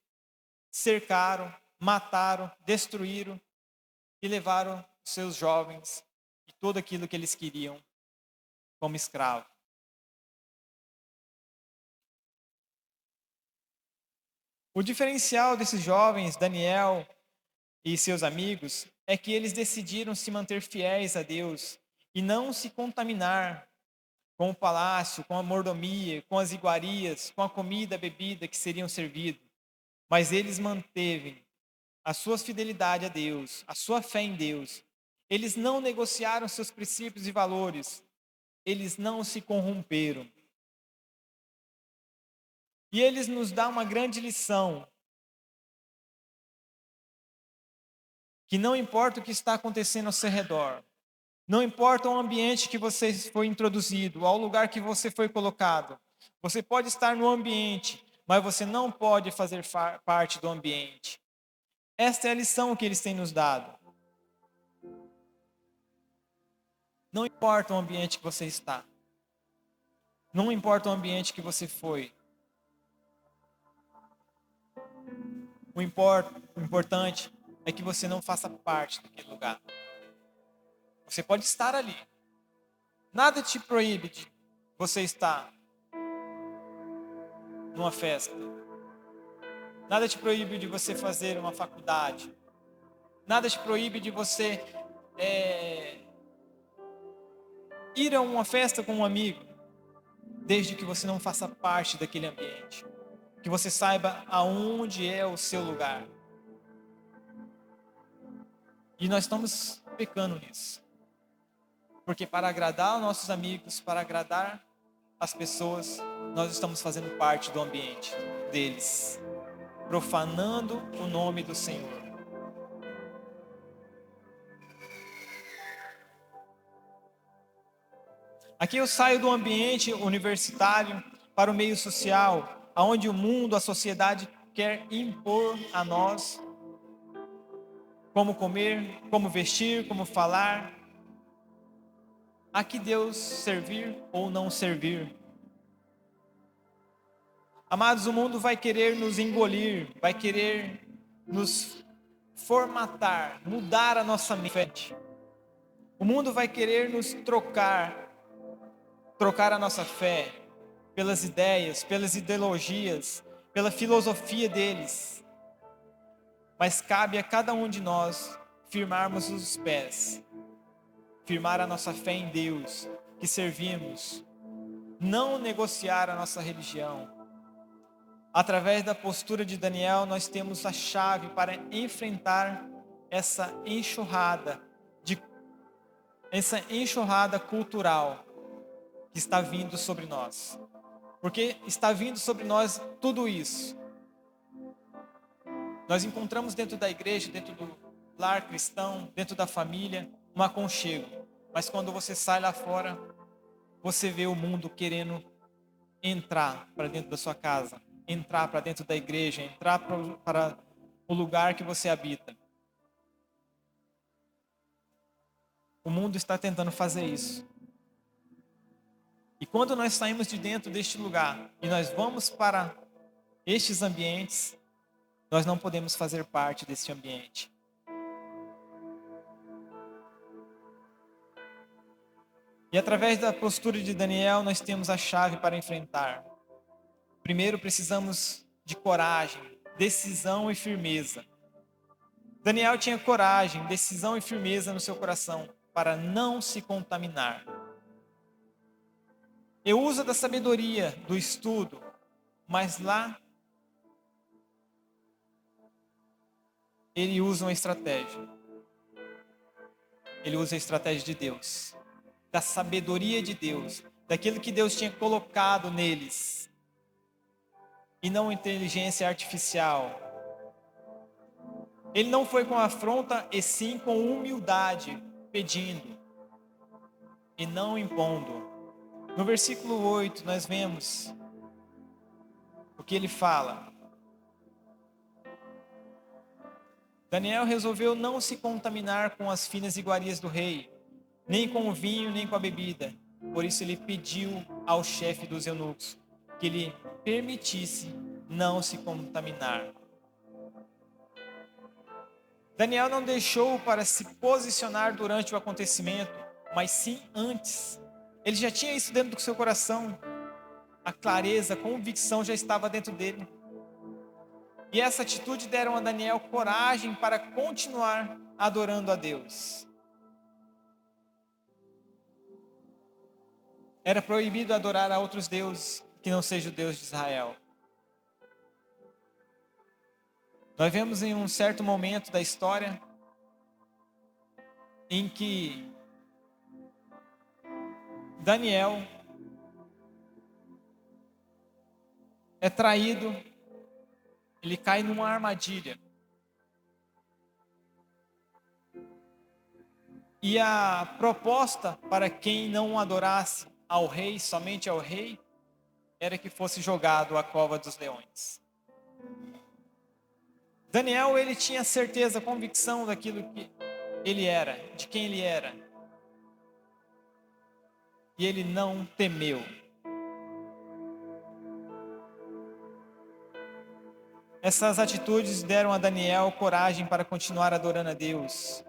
S2: cercaram, mataram, destruíram e levaram seus jovens e tudo aquilo que eles queriam como escravo. O diferencial desses jovens, Daniel e seus amigos, é que eles decidiram se manter fiéis a Deus e não se contaminar com o palácio, com a mordomia, com as iguarias, com a comida, a bebida que seriam servidos. Mas eles manteve a sua fidelidade a Deus, a sua fé em Deus. Eles não negociaram seus princípios e valores. Eles não se corromperam. E eles nos dão uma grande lição. Que não importa o que está acontecendo ao seu redor. Não importa o ambiente que você foi introduzido, ao lugar que você foi colocado. Você pode estar no ambiente, mas você não pode fazer parte do ambiente. Esta é a lição que eles têm nos dado. Não importa o ambiente que você está. Não importa o ambiente que você foi. O importante é que você não faça parte daquele lugar. Você pode estar ali. Nada te proíbe de você estar numa festa. Nada te proíbe de você fazer uma faculdade. Nada te proíbe de você ir a uma festa com um amigo, desde que você não faça parte daquele ambiente. Que você saiba aonde é o seu lugar. E nós estamos pecando nisso. Porque para agradar os nossos amigos, para agradar as pessoas, nós estamos fazendo parte do ambiente deles, profanando o nome do Senhor. Aqui eu saio do ambiente universitário para o meio social, onde o mundo, a sociedade quer impor a nós como comer, como vestir, como falar. A que Deus servir ou não servir. Amados, o mundo vai querer nos engolir, vai querer nos formatar, mudar a nossa mente. O mundo vai querer nos trocar a nossa fé pelas ideias, pelas ideologias, pela filosofia deles. Mas cabe a cada um de nós firmarmos os pés, firmar a nossa fé em Deus, que servimos, não negociar a nossa religião. Através da postura de Daniel, nós temos a chave para enfrentar essa enxurrada cultural que está vindo sobre nós. Porque está vindo sobre nós tudo isso. Nós encontramos dentro da igreja, dentro do lar cristão, dentro da família, um aconchego. Mas quando você sai lá fora, você vê o mundo querendo entrar para dentro da sua casa, entrar para dentro da igreja, entrar para o lugar que você habita. O mundo está tentando fazer isso. E quando nós saímos de dentro deste lugar e nós vamos para estes ambientes, nós não podemos fazer parte deste ambiente. E através da postura de Daniel, nós temos a chave para enfrentar. Primeiro, precisamos de coragem, decisão e firmeza. Daniel tinha coragem, decisão e firmeza no seu coração para não se contaminar. Eu uso da sabedoria, do estudo, mas lá ele usa uma estratégia. Ele usa a estratégia de Deus, da sabedoria de Deus, daquilo que Deus tinha colocado neles, e não inteligência artificial. Ele não foi com afronta, e sim com humildade, pedindo e não impondo. No versículo 8 nós vemos o que ele fala. Daniel resolveu não se contaminar com as finas iguarias do rei, nem com o vinho, nem com a bebida. Por isso ele pediu ao chefe dos eunucos que lhe permitisse não se contaminar. Daniel não deixou para se posicionar durante o acontecimento, mas sim antes. Ele já tinha isso dentro do seu coração. A clareza, a convicção já estava dentro dele. E essa atitude deram a Daniel coragem para continuar adorando a Deus. Era proibido adorar a outros deuses que não seja o Deus de Israel. Nós vemos em um certo momento da história em que Daniel é traído, ele cai numa armadilha. E a proposta para quem não adorasse ao rei, somente ao rei, era que fosse jogado à cova dos leões. Daniel, ele tinha certeza, convicção daquilo que ele era, de quem ele era. E ele não temeu. Essas atitudes deram a Daniel coragem para continuar adorando a Deus.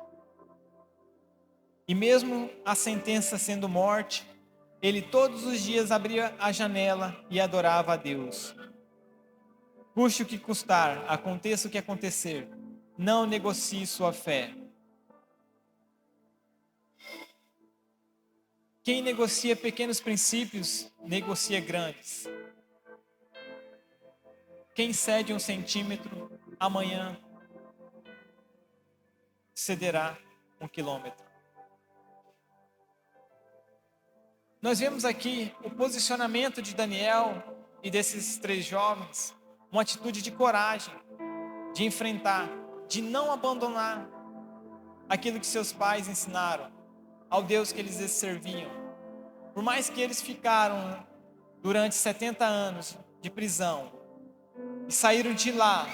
S2: E mesmo a sentença sendo morte, ele todos os dias abria a janela e adorava a Deus. Custe o que custar, aconteça o que acontecer, não negocie sua fé. Quem negocia pequenos princípios, negocia grandes. Quem cede 1 centímetro, amanhã cederá 1 quilômetro. Nós vemos aqui o posicionamento de Daniel e desses 3 jovens, uma atitude de coragem, de enfrentar, de não abandonar aquilo que seus pais ensinaram, ao Deus que eles serviam. Por mais que eles ficaram durante 70 anos de prisão e saíram de lá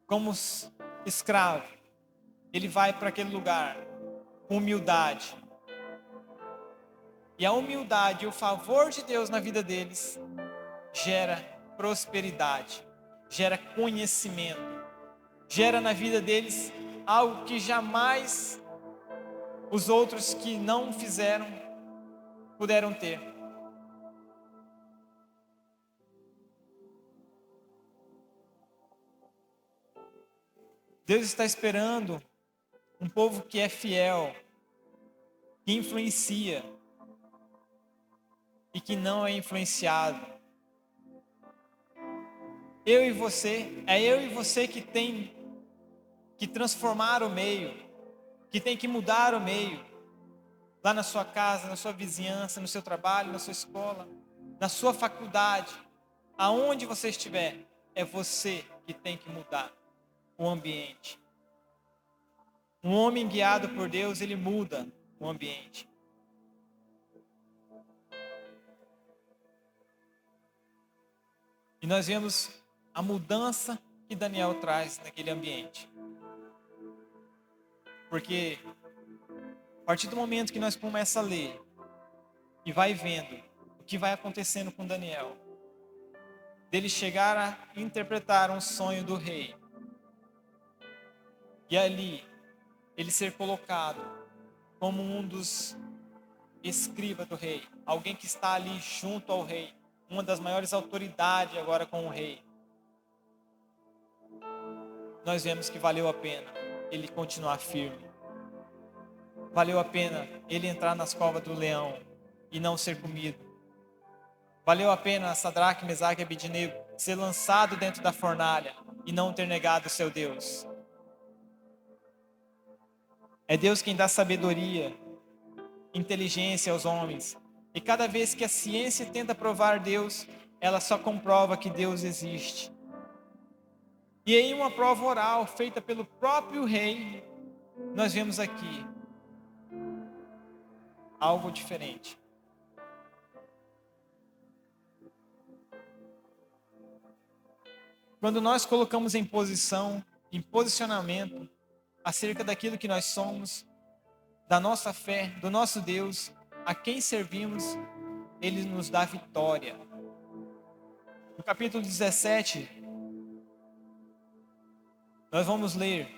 S2: como escravo, ele vai para aquele lugar com humildade. E a humildade e o favor de Deus na vida deles gera prosperidade, gera conhecimento, gera na vida deles algo que jamais os outros que não fizeram puderam ter. Deus está esperando um povo que é fiel, que influencia e que não é influenciado. Eu e você que tem que transformar o meio, que tem que mudar o meio, lá na sua casa, na sua vizinhança, no seu trabalho, na sua escola, na sua faculdade, aonde você estiver, é você que tem que mudar o ambiente. Um homem guiado por Deus, ele muda o ambiente. E nós vemos a mudança que Daniel traz naquele ambiente. Porque a partir do momento que nós começamos a ler e vai vendo o que vai acontecendo com Daniel, dele chegar a interpretar um sonho do rei, e ali ele ser colocado como um dos escribas do rei, alguém que está ali junto ao rei, uma das maiores autoridades agora com o rei. Nós vemos que valeu a pena ele continuar firme. Valeu a pena ele entrar nas covas do leão e não ser comido. Valeu a pena Sadraque, Mesaque e Abednego ser lançado dentro da fornalha e não ter negado o seu Deus. É Deus quem dá sabedoria, inteligência aos homens. E cada vez que a ciência tenta provar Deus, ela só comprova que Deus existe. E em uma prova oral feita pelo próprio rei, nós vemos aqui algo diferente. Quando nós colocamos em posicionamento acerca daquilo que nós somos, da nossa fé, do nosso Deus, a quem servimos, Ele nos dá vitória. No capítulo 17, nós vamos ler: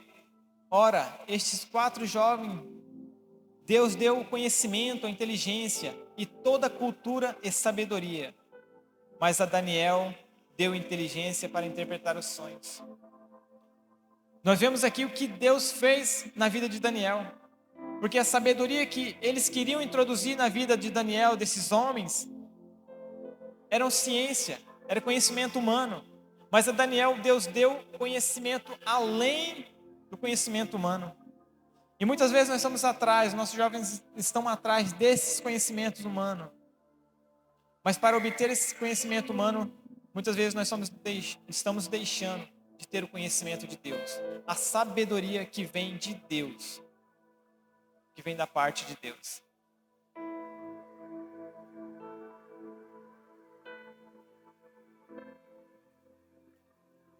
S2: ora, estes 4 jovens, Deus deu o conhecimento, a inteligência e toda a cultura e sabedoria, mas a Daniel deu inteligência para interpretar os sonhos. Nós vemos aqui o que Deus fez na vida de Daniel, porque a sabedoria que eles queriam introduzir na vida de Daniel, desses homens, era ciência, era conhecimento humano, mas a Daniel Deus deu conhecimento além do conhecimento humano. E muitas vezes nós estamos atrás, nossos jovens estão atrás desses conhecimentos humanos, mas para obter esse conhecimento humano, muitas vezes nós estamos deixando de ter o conhecimento de Deus, a sabedoria que vem de Deus, que vem da parte de Deus.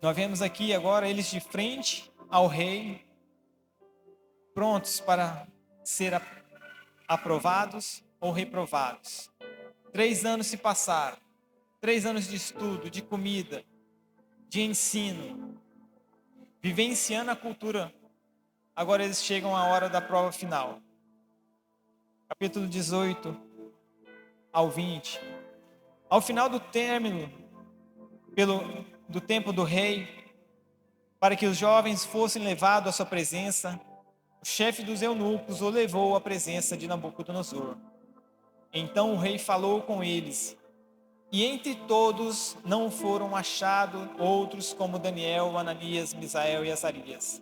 S2: Nós vemos aqui agora eles de frente ao rei, prontos para ser aprovados ou reprovados. 3 anos se passaram, 3 anos de estudo, de comida, de ensino, vivenciando a cultura. Agora eles chegam à hora da prova final. Capítulo 18 ao 20. Ao final do término do tempo do rei, para que os jovens fossem levados à sua presença, o chefe dos eunucos o levou à presença de Nabucodonosor. Então o rei falou com eles, e entre todos não foram achados outros como Daniel, Ananias, Misael e Azarias.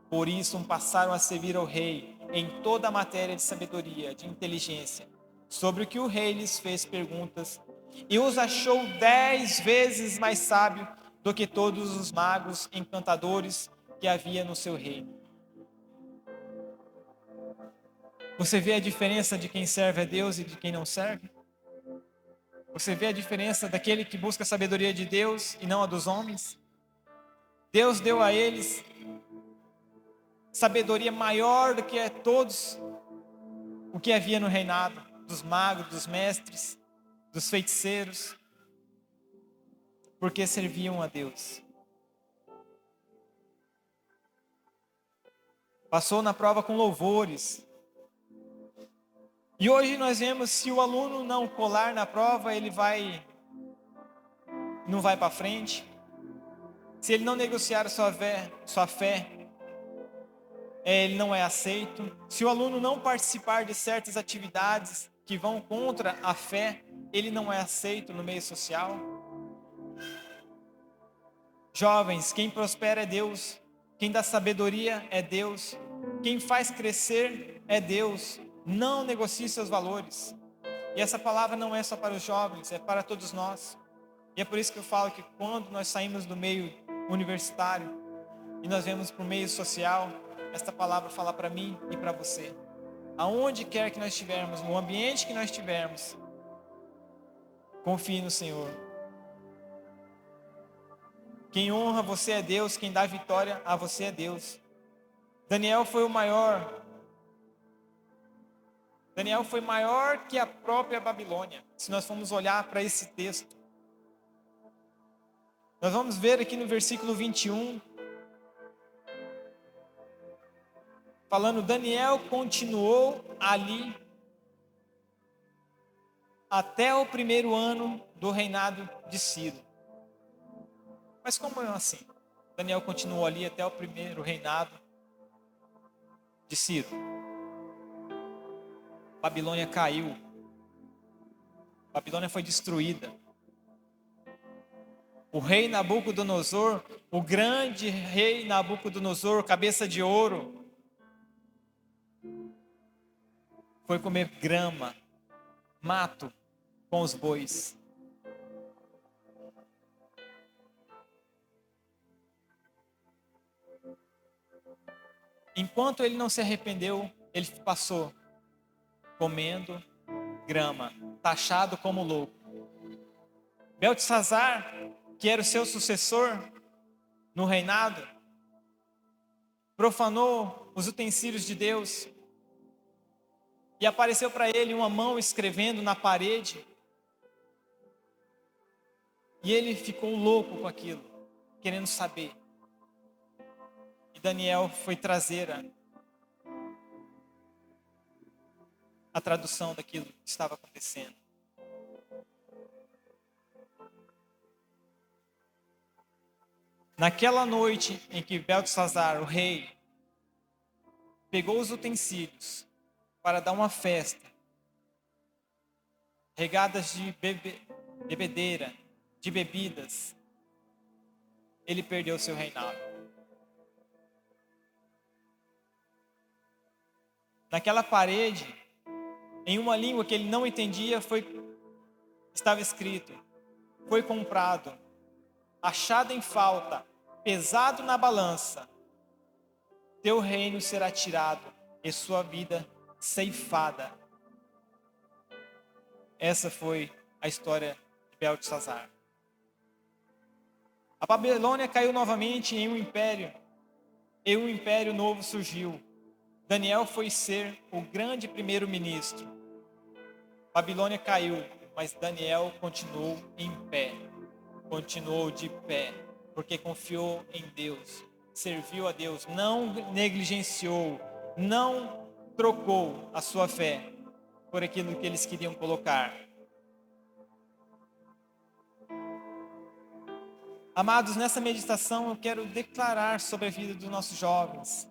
S2: Por isso passaram a servir ao rei em toda a matéria de sabedoria, de inteligência, sobre o que o rei lhes fez perguntas, e os achou 10 vezes mais sábio do que todos os magos encantadores que havia no seu reino. Você vê a diferença de quem serve a Deus e de quem não serve? Você vê a diferença daquele que busca a sabedoria de Deus e não a dos homens? Deus deu a eles sabedoria maior do que a todos o que havia no reinado, dos magos, dos mestres, dos feiticeiros, porque serviam a Deus. Passou na prova com louvores. E hoje nós vemos, se o aluno não colar na prova, ele não vai para frente. Se ele não negociar sua fé, ele não é aceito. Se o aluno não participar de certas atividades que vão contra a fé, ele não é aceito no meio social. Jovens, quem prospera é Deus, quem dá sabedoria é Deus, quem faz crescer é Deus. Não negocie seus valores. E essa palavra não é só para os jovens, é para todos nós. E é por isso que eu falo que quando nós saímos do meio universitário e nós vemos para o meio social, esta palavra fala para mim e para você. Aonde quer que nós estivermos, no ambiente que nós estivermos, confie no Senhor. Quem honra você é Deus, quem dá vitória a você é Deus. Daniel foi maior que a própria Babilônia, se nós formos olhar para esse texto. Nós vamos ver aqui no versículo 21, falando, Daniel continuou ali até o primeiro ano do reinado de Ciro. Mas como é assim? Daniel continuou ali até o primeiro reinado de Ciro. Babilônia caiu. Babilônia foi destruída. O rei Nabucodonosor, o grande rei Nabucodonosor, cabeça de ouro, foi comer grama, mato com os bois. Enquanto ele não se arrependeu, ele passou comendo grama, taxado como louco. Beltesazar, que era o seu sucessor no reinado, profanou os utensílios de Deus e apareceu para ele uma mão escrevendo na parede. E ele ficou louco com aquilo, querendo saber. E Daniel foi trazer a tradução daquilo que estava acontecendo. Naquela noite em que Beltesazar, o rei, pegou os utensílios para dar uma festa, regadas de bebedeira, de bebidas, ele perdeu seu reinado. Naquela parede, em uma língua que ele não entendia, estava escrito: foi comprado, achado em falta, pesado na balança, teu reino será tirado e sua vida ceifada. Essa foi a história de Beltesazar. A Babilônia caiu novamente em um império, e um império novo surgiu. Daniel foi ser o grande primeiro-ministro. Babilônia caiu, mas Daniel continuou em pé. Continuou de pé, porque confiou em Deus, serviu a Deus, não negligenciou, não trocou a sua fé por aquilo que eles queriam colocar. Amados, nessa meditação eu quero declarar sobre a vida dos nossos jovens,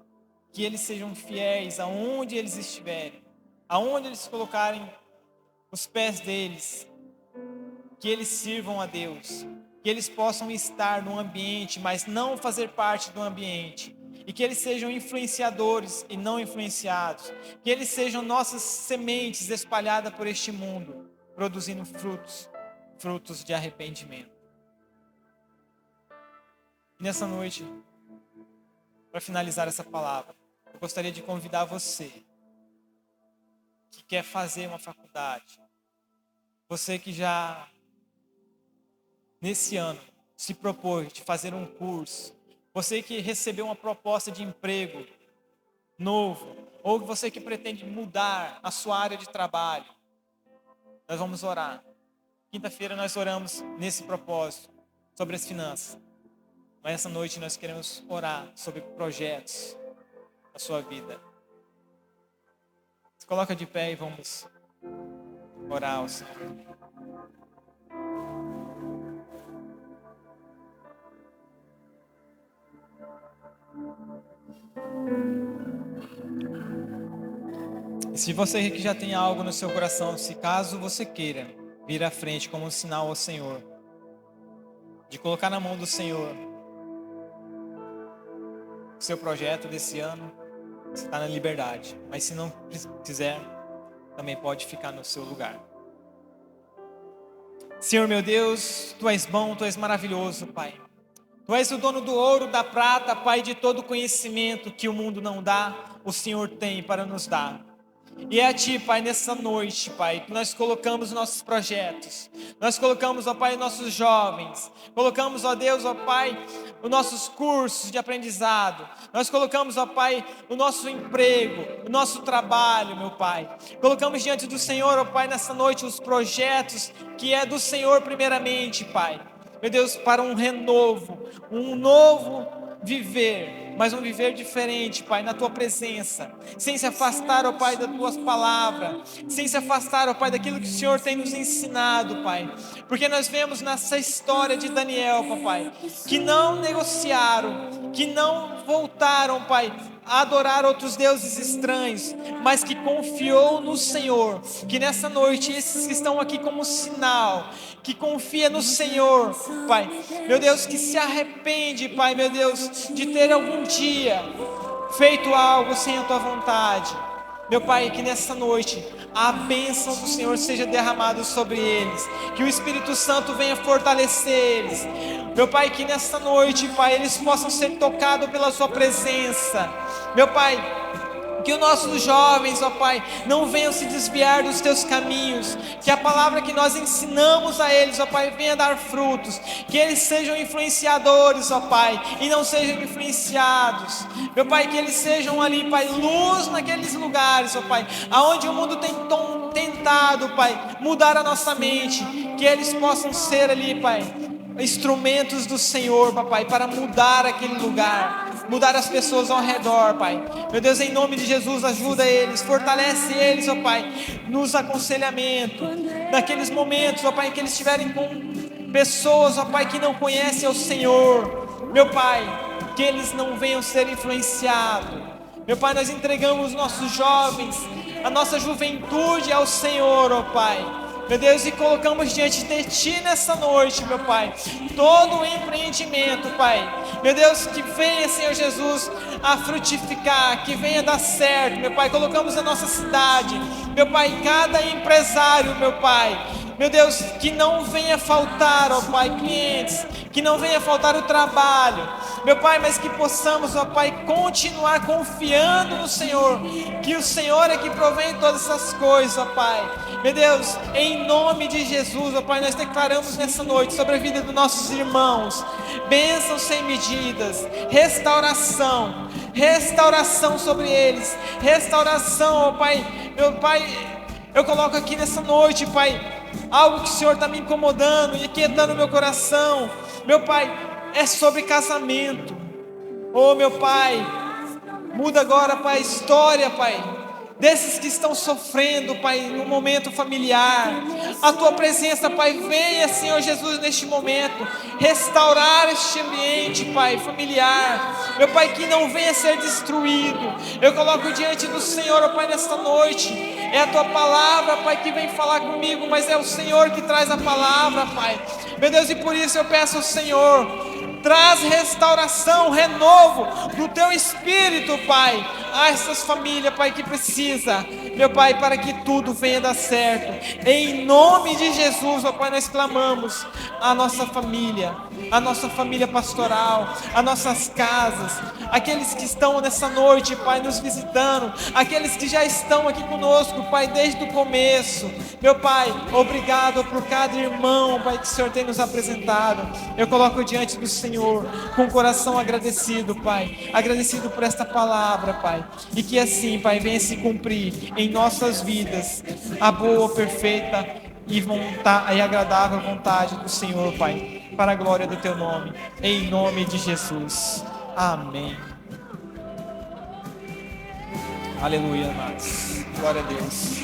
S2: que eles sejam fiéis aonde eles estiverem, aonde eles colocarem os pés deles, que eles sirvam a Deus, que eles possam estar no ambiente, mas não fazer parte do ambiente, e que eles sejam influenciadores e não influenciados, que eles sejam nossas sementes espalhadas por este mundo, produzindo frutos de arrependimento. E nessa noite, para finalizar essa palavra, eu gostaria de convidar você que quer fazer uma faculdade, você que já nesse ano se propôs de fazer um curso, você que recebeu uma proposta de emprego novo, ou você que pretende mudar a sua área de trabalho, nós vamos orar. Quinta-feira nós oramos nesse propósito, sobre as finanças. Mas essa noite nós queremos orar sobre projetos da sua vida. Se coloca de pé e vamos orar ao Senhor. E se você que já tem algo no seu coração, se caso você queira vir à frente como um sinal ao Senhor, de colocar na mão do Senhor o seu projeto desse ano, você está na liberdade. Mas se não quiser, também pode ficar no seu lugar. Senhor meu Deus, Tu és bom, Tu és maravilhoso, Pai. Tu és o dono do ouro, da prata, Pai, de todo conhecimento que o mundo não dá, o Senhor tem para nos dar. E é a Ti, Pai, nessa noite, Pai, que nós colocamos nossos projetos. Nós colocamos, ó Pai, nossos jovens. Colocamos, ó Deus, ó Pai, os nossos cursos de aprendizado. Nós colocamos, ó Pai, o nosso emprego, o nosso trabalho, meu Pai. Colocamos diante do Senhor, ó Pai, nessa noite os projetos que é do Senhor primeiramente, Pai. Meu Deus, para um renovo, um novo viver, mas um viver diferente, Pai, na Tua presença, sem se afastar, ó Pai, das Tuas palavras, sem se afastar, ó Pai, daquilo que o Senhor tem nos ensinado, Pai, porque nós vemos nessa história de Daniel, Pai, que não negociaram, que não voltaram, Pai, a adorar outros deuses estranhos, mas que confiou no Senhor, que nessa noite esses que estão aqui como sinal, que confia no Senhor, Pai, meu Deus, que se arrepende, Pai, meu Deus, de ter algum dia feito algo sem a Tua vontade, meu Pai, que nessa noite a bênção do Senhor seja derramada sobre eles, que o Espírito Santo venha fortalecer eles, meu Pai, que nessa noite, Pai, eles possam ser tocados pela Sua presença, meu Pai, que os nossos jovens, ó Pai, não venham se desviar dos Teus caminhos, que a palavra que nós ensinamos a eles, ó Pai, venha dar frutos, que eles sejam influenciadores, ó Pai, e não sejam influenciados, meu Pai, que eles sejam ali, Pai, luz naqueles lugares, ó Pai, aonde o mundo tem tentado, Pai, mudar a nossa mente, que eles possam ser ali, Pai, instrumentos do Senhor, Papai, para mudar aquele lugar, mudar as pessoas ao redor, Pai. Meu Deus, em nome de Jesus, ajuda eles, fortalece eles, ó Pai, nos aconselhamentos, naqueles momentos, ó Pai, em que eles estiverem com pessoas, ó Pai, que não conhecem o Senhor, meu Pai, que eles não venham ser influenciados, meu Pai, nós entregamos nossos jovens, a nossa juventude ao Senhor, ó Pai, meu Deus, e colocamos diante de Ti nessa noite, meu Pai, todo o empreendimento, Pai, meu Deus, que venha, Senhor Jesus, a frutificar, que venha dar certo, meu Pai, colocamos a nossa cidade, meu Pai, cada empresário, meu Pai, meu Deus, que não venha faltar, ó Pai, clientes, que não venha faltar o trabalho, meu Pai, mas que possamos, ó Pai, continuar confiando no Senhor, que o Senhor é que provém todas essas coisas, ó Pai, meu Deus, em nome de Jesus, ó Pai, nós declaramos nessa noite sobre a vida dos nossos irmãos, bênçãos sem medidas, restauração sobre eles, restauração, ó Pai, meu Pai, eu coloco aqui nessa noite, Pai, algo que o Senhor está me incomodando e inquietando o meu coração, meu Pai, é sobre casamento, oh meu Pai, muda agora, Pai, a história, Pai, desses que estão sofrendo, Pai, no momento familiar, a Tua presença, Pai, venha, Senhor Jesus, neste momento, restaurar este ambiente, Pai, familiar, meu Pai, que não venha ser destruído, eu coloco diante do Senhor, ó Pai, nesta noite, é a Tua palavra, Pai, que vem falar comigo, mas é o Senhor que traz a palavra, Pai, meu Deus, e por isso eu peço ao Senhor, Traz restauração, renovo do teu espírito, Pai, a essas famílias, Pai, que precisa, meu Pai, para que tudo venha dar certo. Em nome de Jesus, ó Pai, nós clamamos a nossa família pastoral, as nossas casas, aqueles que estão nessa noite, Pai, nos visitando, aqueles que já estão aqui conosco, Pai, desde o começo. Meu Pai, obrigado por cada irmão, Pai, que o Senhor tem nos apresentado. Eu coloco diante do Senhor com o coração agradecido, Pai, agradecido por esta palavra, Pai, e que assim, Pai, venha se cumprir em nossas vidas a boa, perfeita e agradável vontade do Senhor, Pai, para a glória do teu nome, em nome de Jesus. Amém. Aleluia, amados. Glória a Deus.